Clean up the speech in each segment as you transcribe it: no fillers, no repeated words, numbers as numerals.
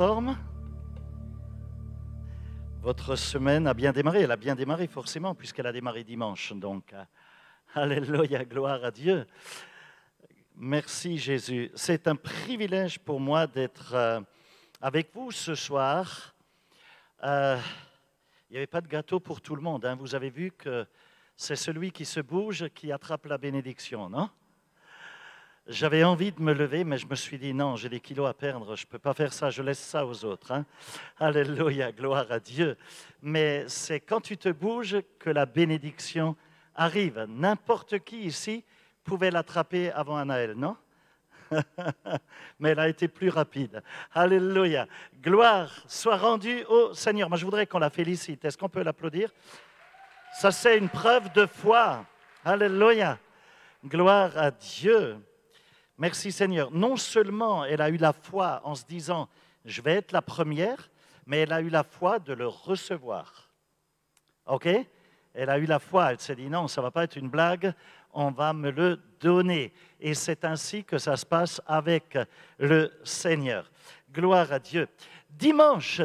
forme? Votre semaine a bien démarré. Elle a bien démarré forcément puisqu'elle a démarré dimanche. Donc, alléluia, gloire à Dieu. Merci Jésus. C'est un privilège pour moi d'être avec vous ce soir. Il n'y avait pas de gâteau pour tout le monde. Hein. Vous avez vu que c'est celui qui se bouge qui attrape la bénédiction, non? J'avais envie de me lever, mais je me suis dit non, j'ai des kilos à perdre, je ne peux pas faire ça, je laisse ça aux autres. Hein. Alléluia, gloire à Dieu. Mais c'est quand tu te bouges que la bénédiction arrive. N'importe qui ici pouvait l'attraper avant Anaël, non? Mais elle a été plus rapide. Alléluia. Gloire soit rendue au Seigneur. Moi, je voudrais qu'on la félicite. Est-ce qu'on peut l'applaudir? Ça, c'est une preuve de foi. Alléluia. Gloire à Dieu. Merci Seigneur. Non seulement elle a eu la foi en se disant « je vais être la première », mais elle a eu la foi de le recevoir. OK? Elle a eu la foi, elle s'est dit « non, ça ne va pas être une blague, on va me le donner ». Et c'est ainsi que ça se passe avec le Seigneur. Gloire à Dieu. Dimanche,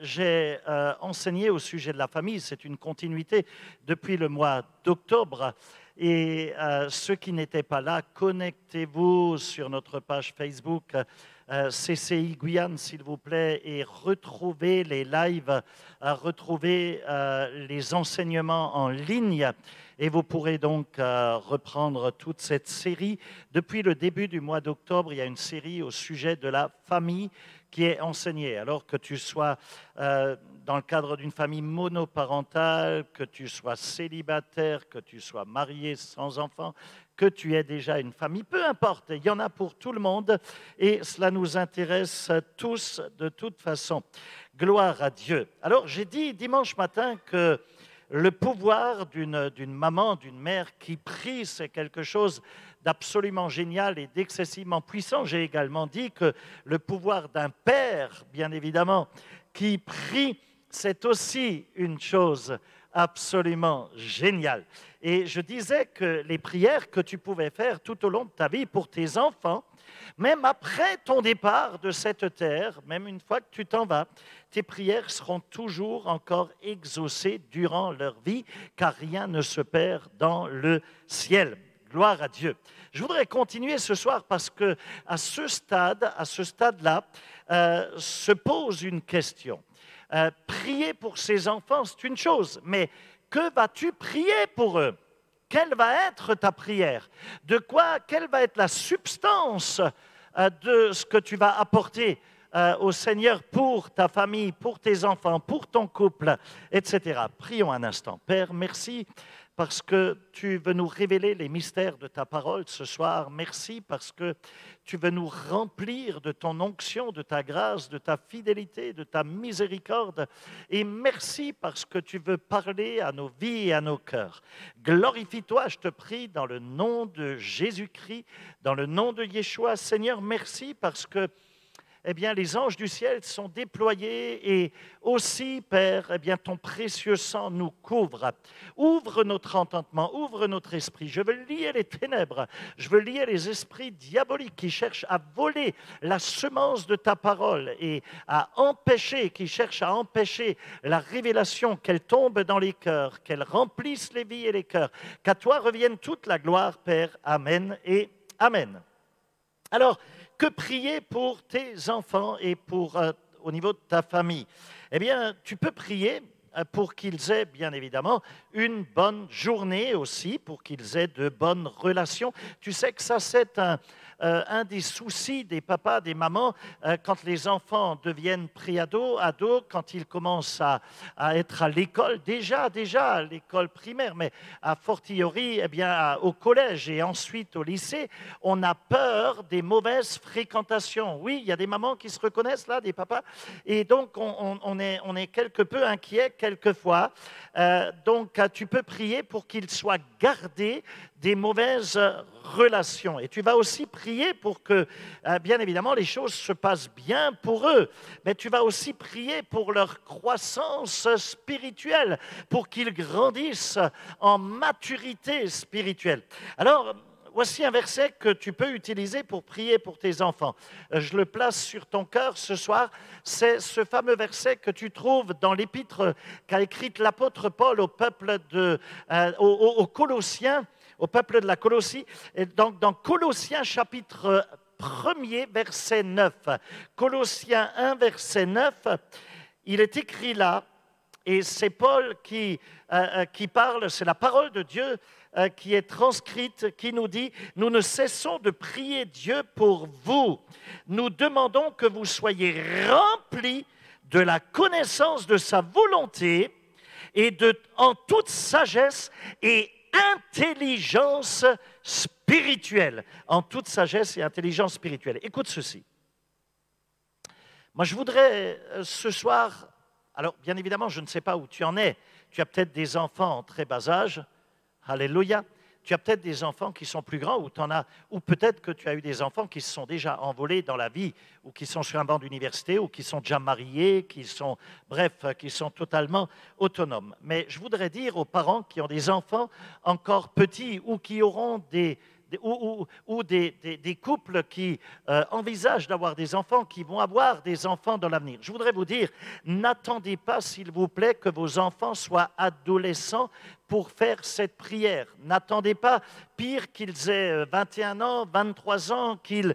j'ai enseigné au sujet de la famille. C'est une continuité depuis le mois d'octobre. Et ceux qui n'étaient pas là, connectez-vous sur notre page Facebook CCI Guyane, s'il vous plaît, et retrouvez les lives, retrouvez les enseignements en ligne. Et vous pourrez donc reprendre toute cette série. Depuis le début du mois d'octobre, il y a une série au sujet de la famille qui est enseignée. Alors que tu sois dans le cadre d'une famille monoparentale, que tu sois célibataire, que tu sois marié sans enfant, que tu aies déjà une famille, peu importe, il y en a pour tout le monde et cela nous intéresse tous de toute façon. Gloire à Dieu. Alors j'ai dit dimanche matin que le pouvoir d'une maman, d'une mère qui prie, c'est quelque chose d'absolument génial et d'excessivement puissant. J'ai également dit que le pouvoir d'un père, bien évidemment, qui prie, c'est aussi une chose absolument géniale. Et je disais que les prières que tu pouvais faire tout au long de ta vie pour tes enfants, même après ton départ de cette terre, même une fois que tu t'en vas, tes prières seront toujours encore exaucées durant leur vie, car rien ne se perd dans le ciel. Gloire à Dieu. Je voudrais continuer ce soir parce que à ce stade-là, se pose une question. Prier pour ses enfants, c'est une chose, mais que vas-tu prier pour eux? Quelle va être ta prière? Quelle va être la substance de ce que tu vas apporter au Seigneur pour ta famille, pour tes enfants, pour ton couple, etc. Prions un instant. Père, merci parce que tu veux nous révéler les mystères de ta parole ce soir. Merci parce que tu veux nous remplir de ton onction, de ta grâce, de ta fidélité, de ta miséricorde. Et merci parce que tu veux parler à nos vies et à nos cœurs. Glorifie-toi, je te prie, dans le nom de Jésus-Christ, dans le nom de Yeshua. Seigneur, merci parce que eh bien, les anges du ciel sont déployés et aussi, Père, eh bien, ton précieux sang nous couvre. Ouvre notre entendement, ouvre notre esprit. Je veux lier les ténèbres, je veux lier les esprits diaboliques qui cherchent à voler la semence de ta parole et à empêcher, qui cherchent à empêcher la révélation, qu'elle tombe dans les cœurs, qu'elle remplisse les vies et les cœurs. Qu'à toi revienne toute la gloire, Père. Amen et Amen. Alors, que prier pour tes enfants et au niveau de ta famille? Eh bien, tu peux prier pour qu'ils aient, bien évidemment, une bonne journée aussi, pour qu'ils aient de bonnes relations. Tu sais que ça, c'est un des soucis des papas, des mamans, quand les enfants deviennent pré-ados, ados, quand ils commencent à être à l'école, déjà à l'école primaire, mais a fortiori, eh bien, au collège et ensuite au lycée, on a peur des mauvaises fréquentations. Oui, il y a des mamans qui se reconnaissent là, des papas, et donc on est quelque peu inquiet quelquefois. Donc, tu peux prier pour qu'ils soient gardés des mauvaises relations. Et tu vas aussi prier pour que, bien évidemment, les choses se passent bien pour eux. Mais tu vas aussi prier pour leur croissance spirituelle, pour qu'ils grandissent en maturité spirituelle. Alors, voici un verset que tu peux utiliser pour prier pour tes enfants. Je le place sur ton cœur ce soir. C'est ce fameux verset que tu trouves dans l'épître qu'a écrite l'apôtre Paul au peuple aux Colossiens, au peuple de la Colossie. Et donc, dans Colossiens chapitre 1er, verset 9. Colossiens 1, verset 9, il est écrit là, et c'est Paul qui parle, c'est la parole de Dieu qui est transcrite, qui nous dit « Nous ne cessons de prier Dieu pour vous. Nous demandons que vous soyez remplis de la connaissance de sa volonté et en toute sagesse et intelligence spirituelle. » En toute sagesse et intelligence spirituelle. Écoute ceci. Moi, je voudrais ce soir... Alors, bien évidemment, je ne sais pas où tu en es. Tu as peut-être des enfants en très bas âge. Alléluia. Tu as peut-être des enfants qui sont plus grands ou peut-être que tu as eu des enfants qui se sont déjà envolés dans la vie ou qui sont sur un banc d'université ou qui sont déjà mariés, qui sont totalement autonomes. Mais je voudrais dire aux parents qui ont des enfants encore petits ou qui auront des couples qui envisagent d'avoir des enfants, qui vont avoir des enfants dans l'avenir. Je voudrais vous dire, n'attendez pas, s'il vous plaît, que vos enfants soient adolescents pour faire cette prière. N'attendez pas, pire qu'ils aient 21 ans, 23 ans, qu'ils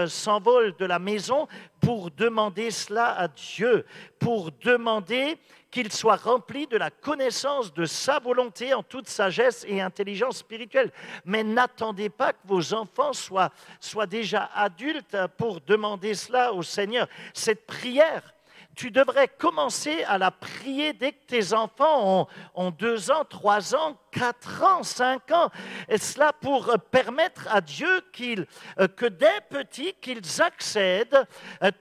s'envolent de la maison pour demander cela à Dieu, pour demander qu'il soit rempli de la connaissance de sa volonté en toute sagesse et intelligence spirituelle. Mais n'attendez pas que vos enfants soient déjà adultes pour demander cela au Seigneur. Cette prière, tu devrais commencer à la prier dès que tes enfants ont 2 ans, 3 ans, 4 ans, 5 ans. Et cela pour permettre à Dieu que dès petits, qu'ils accèdent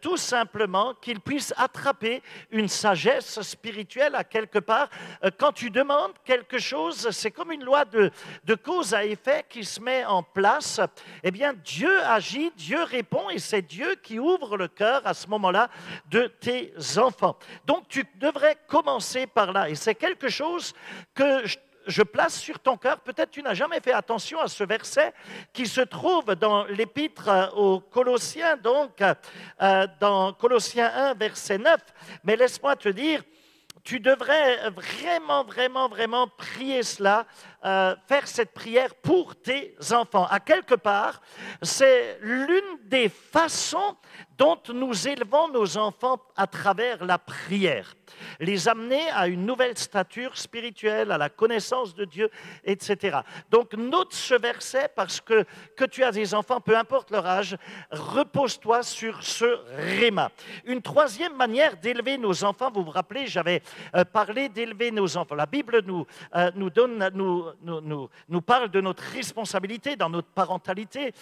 tout simplement, qu'ils puissent attraper une sagesse spirituelle à quelque part. Quand tu demandes quelque chose, c'est comme une loi de cause à effet qui se met en place. Eh bien, Dieu agit, Dieu répond et c'est Dieu qui ouvre le cœur à ce moment-là de tes enfants. Donc, tu devrais commencer par là. Et c'est quelque chose que je place sur ton cœur. Peut-être tu n'as jamais fait attention à ce verset qui se trouve dans l'épître aux Colossiens, donc dans Colossiens 1, verset 9. Mais laisse-moi te dire, tu devrais vraiment, vraiment, vraiment prier cela, faire cette prière pour tes enfants. À quelque part, c'est l'une des façons dont nous élevons nos enfants à travers la prière. Les amener à une nouvelle stature spirituelle, à la connaissance de Dieu, etc. Donc, note ce verset parce que tu as des enfants, peu importe leur âge, repose-toi sur ce réma. Une troisième manière d'élever nos enfants, vous vous rappelez, j'avais parlé d'élever nos enfants. La Bible nous parle de notre responsabilité dans notre parentalité,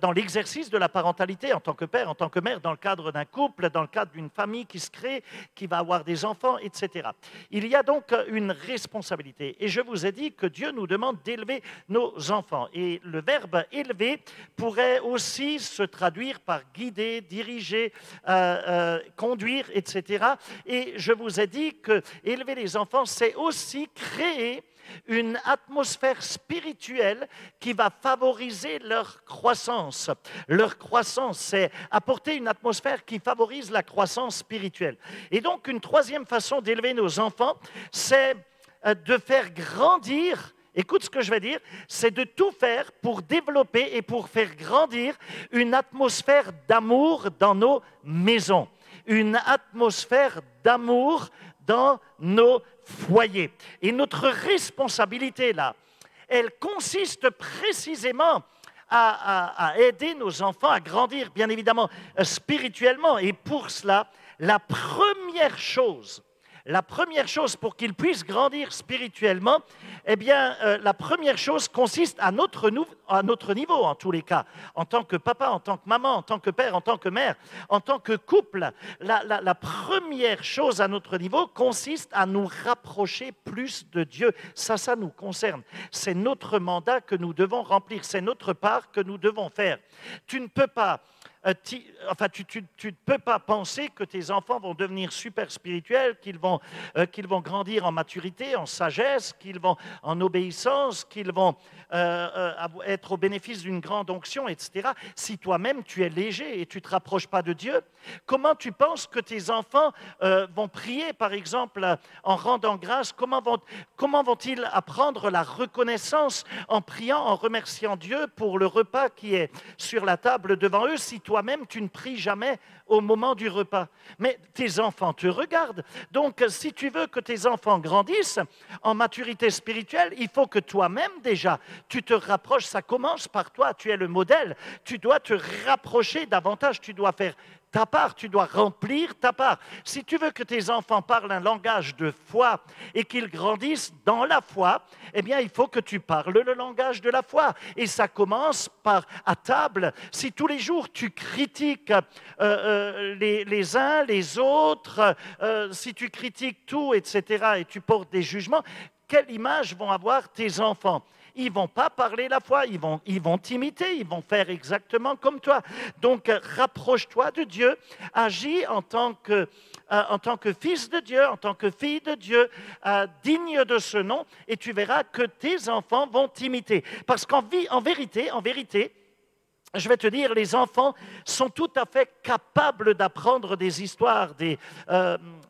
dans l'exercice de la parentalité en tant que père, en tant que mère, dans le cadre d'un couple, dans le cadre d'une famille qui se crée, qui va avoir des enfants, etc. Il y a donc une responsabilité. Et je vous ai dit que Dieu nous demande d'élever nos enfants. Et le verbe « élever » pourrait aussi se traduire par guider, diriger, conduire, etc. Et je vous ai dit que élever les enfants, c'est aussi créer une atmosphère spirituelle qui va favoriser leur croissance. Leur croissance, c'est apporter une atmosphère qui favorise la croissance spirituelle. Et donc, une troisième façon d'élever nos enfants, c'est de faire grandir, écoute ce que je vais dire, c'est de tout faire pour développer et pour faire grandir une atmosphère d'amour dans nos maisons. Une atmosphère d'amour dans nos foyers. Et notre responsabilité là, elle consiste précisément à aider nos enfants à grandir, bien évidemment, spirituellement. Et pour cela, la première chose pour qu'ils puissent grandir spirituellement, eh bien, la première chose consiste à notre niveau, en tous les cas, en tant que papa, en tant que maman, en tant que père, en tant que mère, en tant que couple. La première chose à notre niveau consiste à nous rapprocher plus de Dieu. Ça nous concerne. C'est notre mandat que nous devons remplir. C'est notre part que nous devons faire. Tu ne peux pas enfin, tu ne peux pas penser que tes enfants vont devenir super spirituels, qu'ils vont grandir en maturité, en sagesse, qu'ils vont en obéissance, qu'ils vont être au bénéfice d'une grande onction, etc. Si toi-même tu es léger et tu ne te rapproches pas de Dieu, comment tu penses que tes enfants vont prier, par exemple, en rendant grâce? Comment vont-ils apprendre la reconnaissance en priant, en remerciant Dieu pour le repas qui est sur la table devant eux si toi-même tu ne pries jamais au moment du repas? Mais tes enfants te regardent. Donc, si tu veux que tes enfants grandissent en maturité spirituelle, il faut que toi-même déjà, tu te rapproches. Ça commence par toi, tu es le modèle. Tu dois te rapprocher davantage, tu dois faire ta part, tu dois remplir ta part. Si tu veux que tes enfants parlent un langage de foi et qu'ils grandissent dans la foi, eh bien, il faut que tu parles le langage de la foi. Et ça commence par à table. Si tous les jours tu critiques les uns, les autres, si tu critiques tout, etc., et tu portes des jugements, quelle image vont avoir tes enfants? Ils ne vont pas parler la foi, ils vont t'imiter, ils vont faire exactement comme toi. Donc, rapproche-toi de Dieu, agis en tant que fils de Dieu, en tant que fille de Dieu, digne de ce nom, et tu verras que tes enfants vont t'imiter. Parce qu'en vérité, je vais te dire, les enfants sont tout à fait capables d'apprendre des histoires.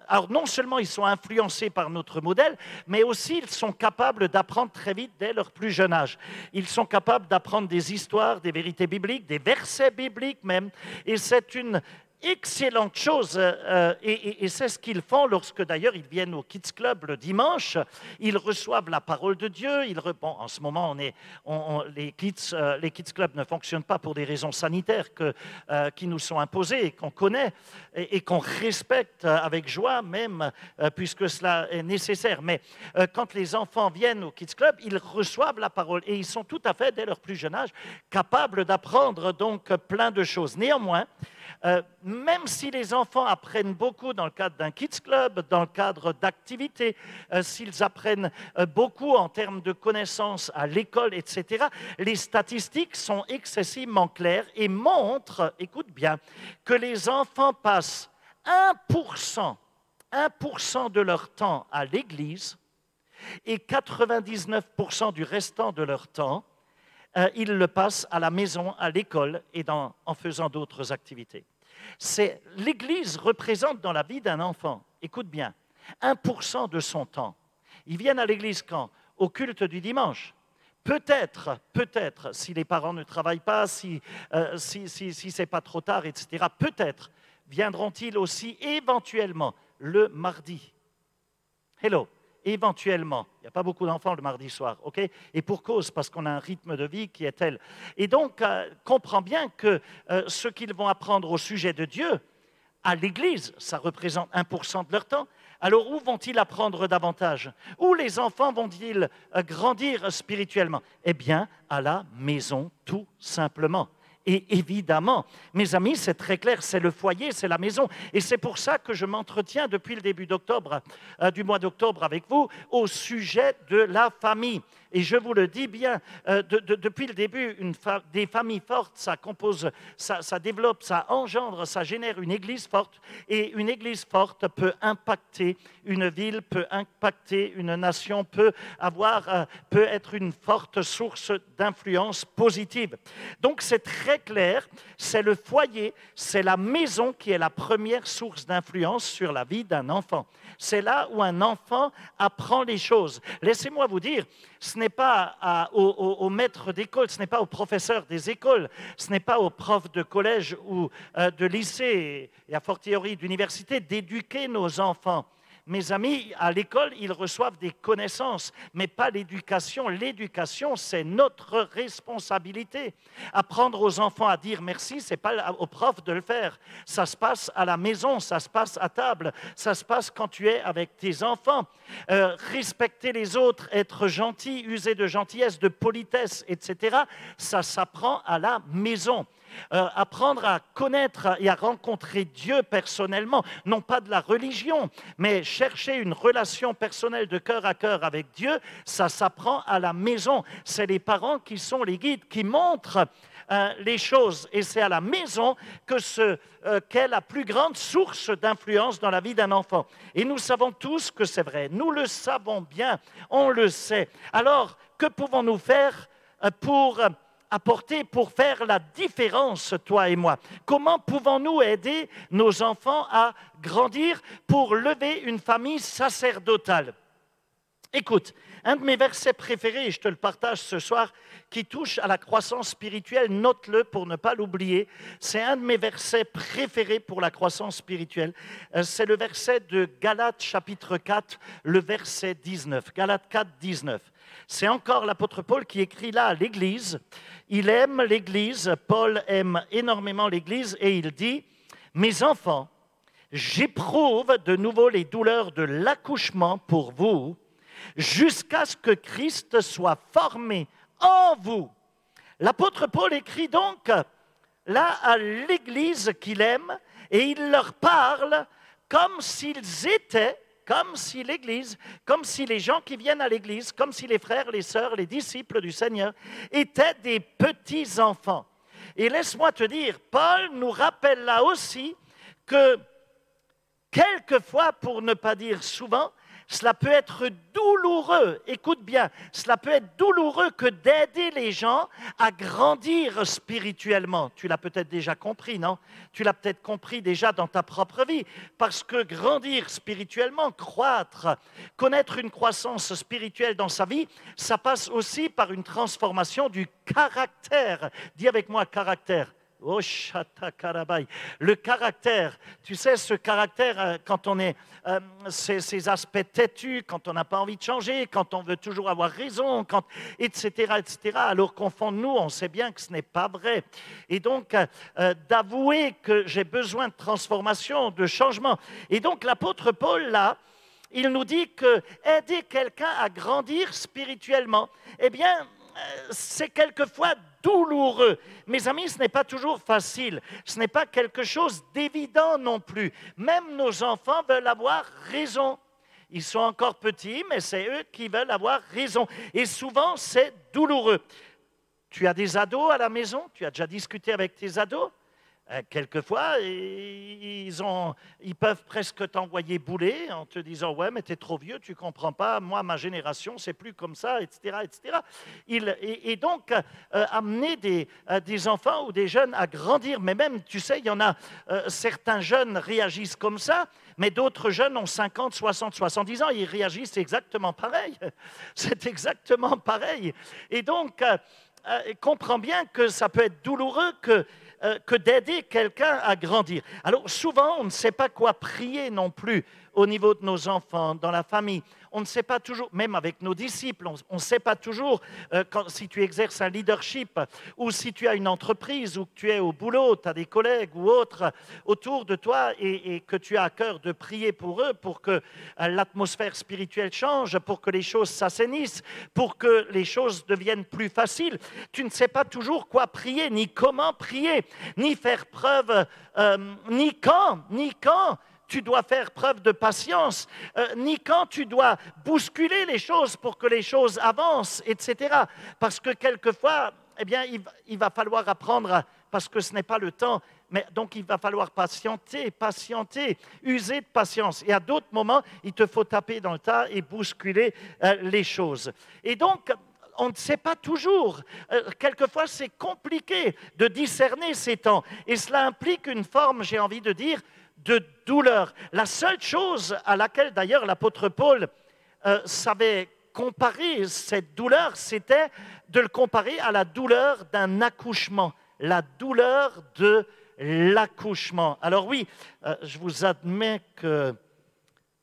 Alors non seulement ils sont influencés par notre modèle, mais aussi ils sont capables d'apprendre très vite dès leur plus jeune âge. Ils sont capables d'apprendre des histoires, des vérités bibliques, des versets bibliques même. Et c'est une excellente chose, et c'est ce qu'ils font lorsque d'ailleurs ils viennent au Kids Club le dimanche. Ils reçoivent la parole de Dieu. Bon, en ce moment, les Kids Club ne fonctionnent pas pour des raisons sanitaires qui nous sont imposées et qu'on connaît et qu'on respecte avec joie même, puisque cela est nécessaire. Mais quand les enfants viennent au Kids Club, ils reçoivent la parole et ils sont tout à fait, dès leur plus jeune âge, capables d'apprendre donc plein de choses. Néanmoins, même si les enfants apprennent beaucoup dans le cadre d'un Kids Club, dans le cadre d'activités, s'ils apprennent beaucoup en termes de connaissances à l'école, etc., les statistiques sont excessivement claires et montrent, écoute bien, que les enfants passent 1% de leur temps à l'église et 99% du restant de leur temps, ils le passent à la maison, à l'école et en faisant d'autres activités. L'Église représente dans la vie d'un enfant, écoute bien, 1% de son temps. Ils viennent à l'Église quand? Au culte du dimanche. Peut-être, si les parents ne travaillent pas, si ce n'est pas trop tard, etc., peut-être viendront-ils aussi éventuellement le mardi. Hello. Éventuellement. Il n'y a pas beaucoup d'enfants le mardi soir, ok? Et pour cause, parce qu'on a un rythme de vie qui est tel. Et donc, comprends bien que ce qu'ils vont apprendre au sujet de Dieu, à l'Église, ça représente 1% de leur temps. Alors, où vont-ils apprendre davantage? Où les enfants vont-ils grandir spirituellement? Eh bien, à la maison, tout simplement. Et évidemment, mes amis, c'est très clair, c'est le foyer, c'est la maison. Et c'est pour ça que je m'entretiens depuis le début d'octobre, du mois d'octobre avec vous, au sujet de la famille. Et je vous le dis bien, depuis le début, des familles fortes, ça compose, ça développe, ça engendre, ça génère une église forte. Et une église forte peut impacter une ville, peut impacter une nation, peut être une forte source d'influence positive. Donc c'est très clair, c'est le foyer, c'est la maison qui est la première source d'influence sur la vie d'un enfant. C'est là où un enfant apprend les choses. Laissez-moi vous dire, ce n'est pas aux maîtres d'école, ce n'est pas aux professeurs des écoles, ce n'est pas aux profs de collège ou de lycée et à fortiori d'université d'éduquer nos enfants. Mes amis, à l'école, ils reçoivent des connaissances, mais pas l'éducation. L'éducation, c'est notre responsabilité. Apprendre aux enfants à dire merci, ce n'est pas aux profs de le faire. Ça se passe à la maison, ça se passe à table, ça se passe quand tu es avec tes enfants. Respecter les autres, être gentil, user de gentillesse, de politesse, etc., ça s'apprend à la maison. Apprendre à connaître et à rencontrer Dieu personnellement, non pas de la religion, mais chercher une relation personnelle de cœur à cœur avec Dieu, ça s'apprend à la maison. C'est les parents qui sont les guides, qui montrent les choses. Et c'est à la maison qu'est la plus grande source d'influence dans la vie d'un enfant. Et nous savons tous que c'est vrai. Nous le savons bien, on le sait. Alors, que pouvons-nous faire pour apporter, pour faire la différence, toi et moi? Comment pouvons-nous aider nos enfants à grandir pour lever une famille sacerdotale? Écoute, un de mes versets préférés, et je te le partage ce soir, qui touche à la croissance spirituelle, note-le pour ne pas l'oublier. C'est un de mes versets préférés pour la croissance spirituelle. C'est le verset de Galates chapitre 4, le verset 19. Galates 4, 19. C'est encore l'apôtre Paul qui écrit là à l'Église. Il aime l'Église, Paul aime énormément l'Église, et il dit « Mes enfants, j'éprouve de nouveau les douleurs de l'accouchement pour vous, jusqu'à ce que Christ soit formé en vous. » L'apôtre Paul écrit donc là à l'Église qu'il aime, et il leur parle comme s'ils étaient, comme si l'Église, comme si les gens qui viennent à l'Église, comme si les frères, les sœurs, les disciples du Seigneur étaient des petits-enfants. Et laisse-moi te dire, Paul nous rappelle là aussi que quelquefois, pour ne pas dire souvent, cela peut être douloureux, écoute bien, cela peut être douloureux que d'aider les gens à grandir spirituellement. Tu l'as peut-être déjà compris, non? Tu l'as peut-être compris déjà dans ta propre vie, parce que grandir spirituellement, croître, connaître une croissance spirituelle dans sa vie, ça passe aussi par une transformation du caractère. Dis avec moi, caractère. Oh, chata karabai. Le caractère, tu sais, ce caractère, quand on est, ces aspects têtus, quand on n'a pas envie de changer, quand on veut toujours avoir raison, etc., etc., alors qu'au fond de nous, on sait bien que ce n'est pas vrai. Et donc, d'avouer que j'ai besoin de transformation, de changement. Et donc, l'apôtre Paul, là, il nous dit que aider quelqu'un à grandir spirituellement, eh bien, c'est quelquefois douloureux. Mes amis, ce n'est pas toujours facile. Ce n'est pas quelque chose d'évident non plus. Même nos enfants veulent avoir raison. Ils sont encore petits, mais c'est eux qui veulent avoir raison. Et souvent, c'est douloureux. Tu as des ados à la maison? Tu as déjà discuté avec tes ados? Quelquefois, ils peuvent presque t'envoyer bouler en te disant « Ouais, mais tu es trop vieux, tu ne comprends pas, moi, ma génération, c'est plus comme ça, etc. etc. » Et donc, amener des enfants ou des jeunes à grandir, mais même, tu sais, il y en a, certains jeunes réagissent comme ça, mais d'autres jeunes ont 50, 60, 70 ans, ils réagissent exactement pareil. C'est exactement pareil. Et donc, comprends bien que ça peut être douloureux que d'aider quelqu'un à grandir. Alors souvent, on ne sait pas quoi prier non plus au niveau de nos enfants, dans la famille. On ne sait pas toujours, même avec nos disciples, on ne sait pas toujours si tu exerces un leadership ou si tu as une entreprise ou que tu es au boulot, tu as des collègues ou autres autour de toi et que tu as à cœur de prier pour eux, pour que l'atmosphère spirituelle change, pour que les choses s'assainissent, pour que les choses deviennent plus faciles. Tu ne sais pas toujours quoi prier, ni comment prier, ni faire preuve, ni quand tu dois faire preuve de patience, ni quand tu dois bousculer les choses pour que les choses avancent, etc. Parce que quelquefois, eh bien, il va falloir apprendre, parce que ce n'est pas le temps, mais donc il va falloir patienter, user de patience. Et à d'autres moments, il te faut taper dans le tas et bousculer les choses. Et donc, on ne sait pas toujours. Quelquefois, c'est compliqué de discerner ces temps. Et cela implique une forme, j'ai envie de dire, de douleur. La seule chose à laquelle, d'ailleurs, l'apôtre Paul savait comparer cette douleur, c'était de le comparer à la douleur d'un accouchement. La douleur de l'accouchement. Alors oui, je vous admets que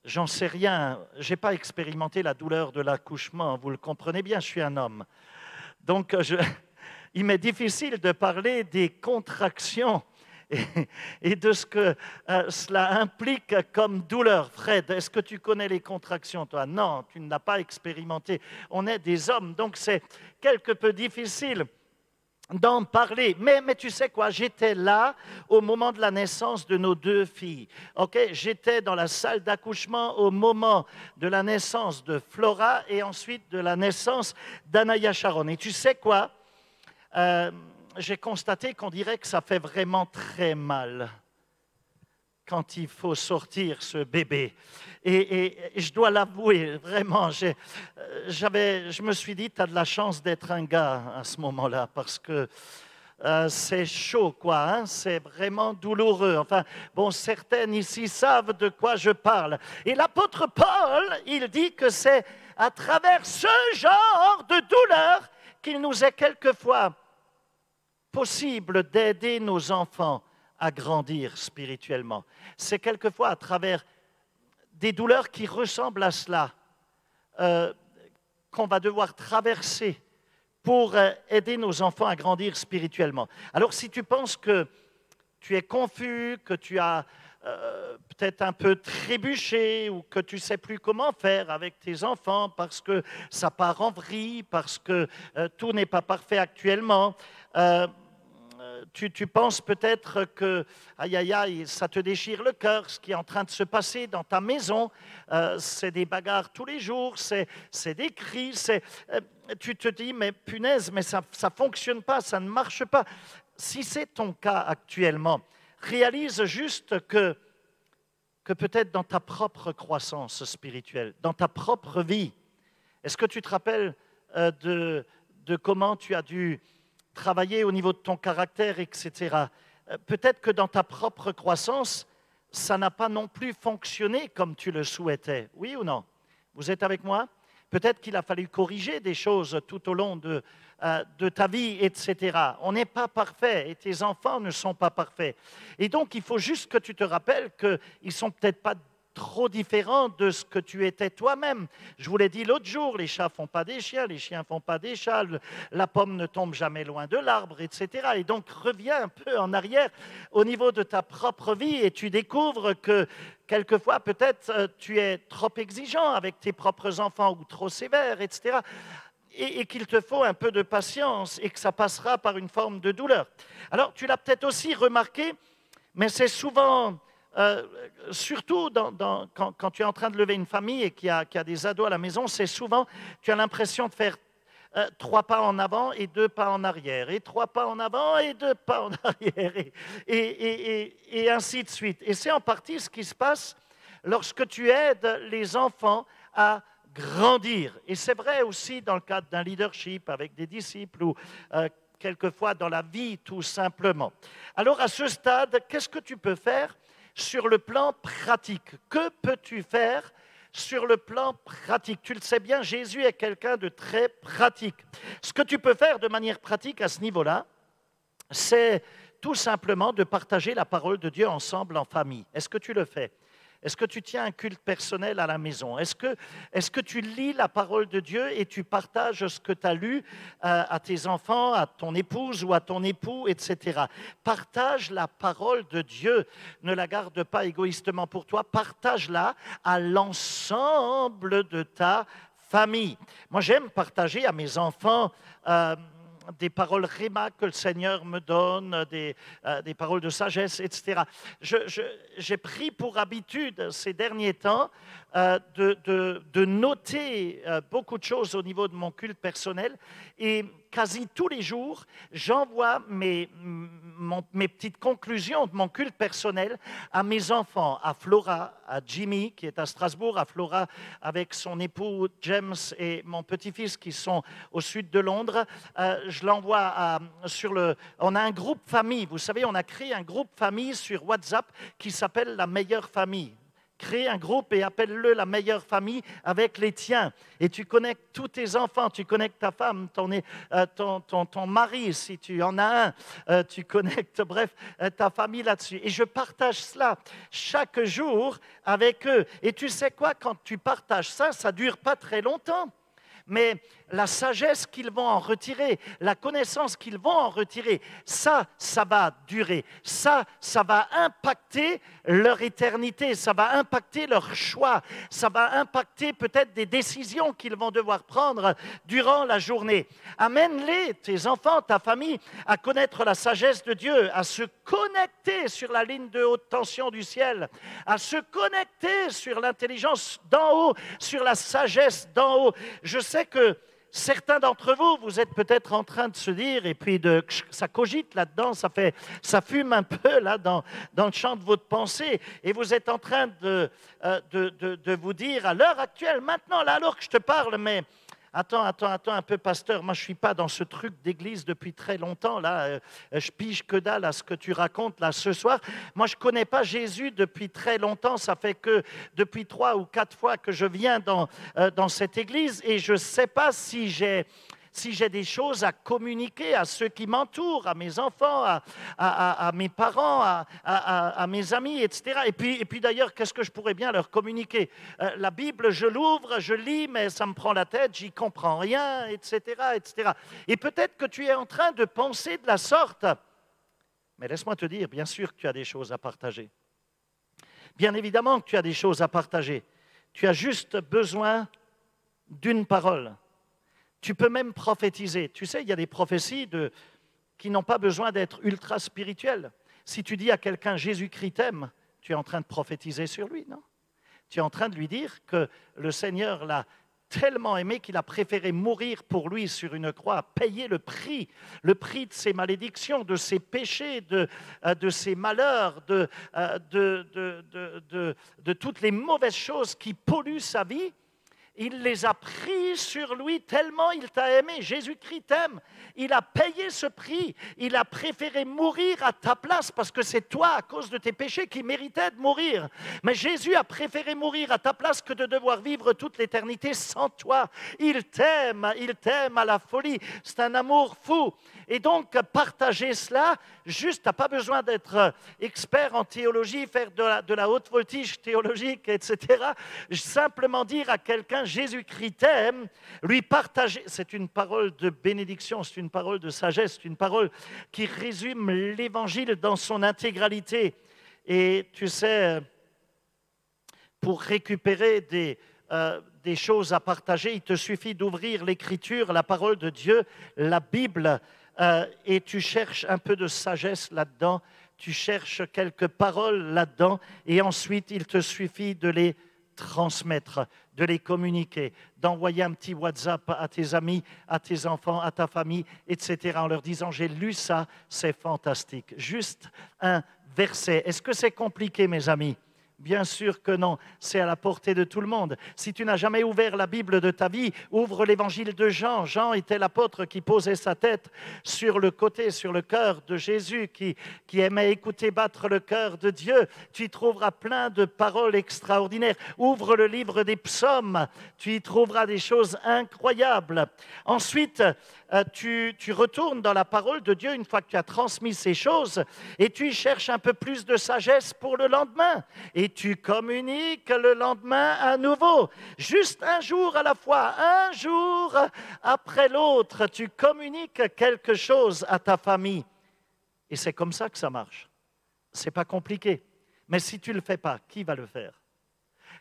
j'en sais rien. Je n'ai pas expérimenté la douleur de l'accouchement. Vous le comprenez bien, je suis un homme. Donc, il m'est difficile de parler des contractions et de ce que cela implique comme douleur. Fred, est-ce que tu connais les contractions, toi? Non, tu ne l'as pas expérimenté. On est des hommes, donc c'est quelque peu difficile d'en parler. Mais tu sais quoi, j'étais là au moment de la naissance de nos deux filles. Okay? J'étais dans la salle d'accouchement au moment de la naissance de Flora et ensuite de la naissance d'Anaya Sharon. Et tu sais quoi, j'ai constaté qu'on dirait que ça fait vraiment très mal quand il faut sortir ce bébé. Et je dois l'avouer, vraiment, je me suis dit, tu as de la chance d'être un gars à ce moment-là, parce que c'est chaud, quoi, hein? C'est vraiment douloureux. Enfin, bon, certaines ici savent de quoi je parle. Et l'apôtre Paul, il dit que c'est à travers ce genre de douleur qu'il nous est quelquefois possible d'aider nos enfants à grandir spirituellement. C'est quelquefois à travers des douleurs qui ressemblent à cela qu'on va devoir traverser pour aider nos enfants à grandir spirituellement. Alors si tu penses que tu es confus, que tu as peut-être un peu trébuché ou que tu ne sais plus comment faire avec tes enfants parce que ça part en vrille, parce que tout n'est pas parfait actuellement, tu penses peut-être que, aïe, aïe, aïe, ça te déchire le cœur, ce qui est en train de se passer dans ta maison, c'est des bagarres tous les jours, c'est des cris, tu te dis, mais punaise, mais ça ne fonctionne pas, ça ne marche pas. Si c'est ton cas actuellement, réalise juste que peut-être dans ta propre croissance spirituelle, dans ta propre vie, est-ce que tu te rappelles de comment tu as dû travailler au niveau de ton caractère, etc. Peut-être que dans ta propre croissance, ça n'a pas non plus fonctionné comme tu le souhaitais. Oui ou non? Vous êtes avec moi? Peut-être qu'il a fallu corriger des choses tout au long de ta vie, etc. On n'est pas parfait et tes enfants ne sont pas parfaits. Et donc, il faut juste que tu te rappelles qu'ils ne sont peut-être pas trop différent de ce que tu étais toi-même. Je vous l'ai dit l'autre jour, les chats ne font pas des chiens, les chiens ne font pas des chats, la pomme ne tombe jamais loin de l'arbre, etc. Et donc, reviens un peu en arrière au niveau de ta propre vie et tu découvres que quelquefois, peut-être, tu es trop exigeant avec tes propres enfants ou trop sévère, etc. Et qu'il te faut un peu de patience et que ça passera par une forme de douleur. Alors, tu l'as peut-être aussi remarqué, mais c'est souvent... surtout quand tu es en train de lever une famille et qu'il y a des ados à la maison, c'est souvent, tu as l'impression de faire 3 pas en avant et 2 pas en arrière, et 3 pas en avant et 2 pas en arrière, et ainsi de suite. Et c'est en partie ce qui se passe lorsque tu aides les enfants à grandir. Et c'est vrai aussi dans le cadre d'un leadership avec des disciples ou quelquefois dans la vie tout simplement. Alors à ce stade, qu'est-ce que tu peux faire sur le plan pratique? Que peux-tu faire sur le plan pratique? Tu le sais bien, Jésus est quelqu'un de très pratique. Ce que tu peux faire de manière pratique à ce niveau-là, c'est tout simplement de partager la parole de Dieu ensemble en famille. Est-ce que tu le fais? Est-ce que tu tiens un culte personnel à la maison? Est-ce que tu lis la parole de Dieu et tu partages ce que tu as lu à tes enfants, à ton épouse ou à ton époux, etc. Partage la parole de Dieu. Ne la garde pas égoïstement pour toi. Partage-la à l'ensemble de ta famille. Moi, j'aime partager à mes enfants des paroles réma que le Seigneur me donne, des paroles de sagesse, etc. J'ai pris pour habitude ces derniers temps de noter beaucoup de choses au niveau de mon culte personnel et quasi tous les jours, j'envoie mes petites conclusions de mon culte personnel à mes enfants, à Flora, à Jimmy qui est à Strasbourg, à Flora avec son époux James et mon petit-fils qui sont au sud de Londres. Je l'envoie on a un groupe famille, vous savez, on a créé un groupe famille sur WhatsApp qui s'appelle La Meilleure Famille. Crée un groupe et appelle-le La Meilleure Famille avec les tiens. Et tu connectes tous tes enfants, tu connectes ta femme, ton mari, si tu en as un, tu connectes, bref, ta famille là-dessus. Et je partage cela chaque jour avec eux. Et tu sais quoi, quand tu partages ça, ça ne dure pas très longtemps. Mais la sagesse qu'ils vont en retirer, la connaissance qu'ils vont en retirer, ça va durer. Ça va impacter leur éternité, ça va impacter leur choix, ça va impacter peut-être des décisions qu'ils vont devoir prendre durant la journée. Amène-les, tes enfants, ta famille, à connaître la sagesse de Dieu, à se connecter sur la ligne de haute tension du ciel, à se connecter sur l'intelligence d'en haut, sur la sagesse d'en haut. Je sais que certains d'entre vous, vous êtes peut-être en train de se dire, et puis ça cogite là-dedans, ça fume un peu là dans le champ de votre pensée, et vous êtes en train de vous dire à l'heure actuelle, maintenant, là, alors que je te parle, mais attends un peu, pasteur, moi je ne suis pas dans ce truc d'église depuis très longtemps, là, je pige que dalle à ce que tu racontes là ce soir. Moi je ne connais pas Jésus depuis très longtemps, ça fait que depuis 3 ou 4 fois que je viens dans cette église et je ne sais pas si j'ai des choses à communiquer à ceux qui m'entourent, à mes enfants, à mes parents, à mes amis, etc. Et puis d'ailleurs, qu'est-ce que je pourrais bien leur communiquer? La Bible, je l'ouvre, je lis, mais ça me prend la tête, j'y comprends rien, etc., etc. Et peut-être que tu es en train de penser de la sorte. Mais laisse-moi te dire, bien sûr que tu as des choses à partager. Bien évidemment que tu as des choses à partager. Tu as juste besoin d'une parole. Tu peux même prophétiser. Tu sais, il y a des prophéties qui n'ont pas besoin d'être ultra spirituelles. Si tu dis à quelqu'un « Jésus-Christ t'aime », tu es en train de prophétiser sur lui, non? Tu es en train de lui dire que le Seigneur l'a tellement aimé qu'il a préféré mourir pour lui sur une croix, payer le prix de ses malédictions, de ses péchés, de ses malheurs, de toutes les mauvaises choses qui polluent sa vie. Il les a pris sur lui tellement il t'a aimé. Jésus-Christ t'aime. Il a payé ce prix. Il a préféré mourir à ta place parce que c'est toi, à cause de tes péchés, qui méritais de mourir. Mais Jésus a préféré mourir à ta place que de devoir vivre toute l'éternité sans toi. Il t'aime à la folie. C'est un amour fou. Et donc, partager cela, juste, tu n'as pas besoin d'être expert en théologie, faire de la haute voltige théologique, etc. Simplement dire à quelqu'un, Jésus-Christ t'aime, lui partager, c'est une parole de bénédiction, c'est une parole de sagesse, c'est une parole qui résume l'Évangile dans son intégralité. Et tu sais, pour récupérer des choses à partager, il te suffit d'ouvrir l'Écriture, la parole de Dieu, la Bible, et tu cherches un peu de sagesse là-dedans, tu cherches quelques paroles là-dedans, et ensuite il te suffit de les transmettre, de les communiquer, d'envoyer un petit WhatsApp à tes amis, à tes enfants, à ta famille, etc., en leur disant « j'ai lu ça, c'est fantastique ». Juste un verset. Est-ce que c'est compliqué, mes amis? Bien sûr que non, c'est à la portée de tout le monde. Si tu n'as jamais ouvert la Bible de ta vie, ouvre l'évangile de Jean. Jean était l'apôtre qui posait sa tête sur le côté, sur le cœur de Jésus, qui aimait écouter battre le cœur de Dieu. Tu y trouveras plein de paroles extraordinaires. Ouvre le livre des psaumes, tu y trouveras des choses incroyables. Ensuite, tu retournes dans la parole de Dieu une fois que tu as transmis ces choses et tu y cherches un peu plus de sagesse pour le lendemain. Et tu communiques le lendemain à nouveau. Juste un jour à la fois, un jour après l'autre, tu communiques quelque chose à ta famille. Et c'est comme ça que ça marche. Ce n'est pas compliqué. Mais si tu ne le fais pas, qui va le faire?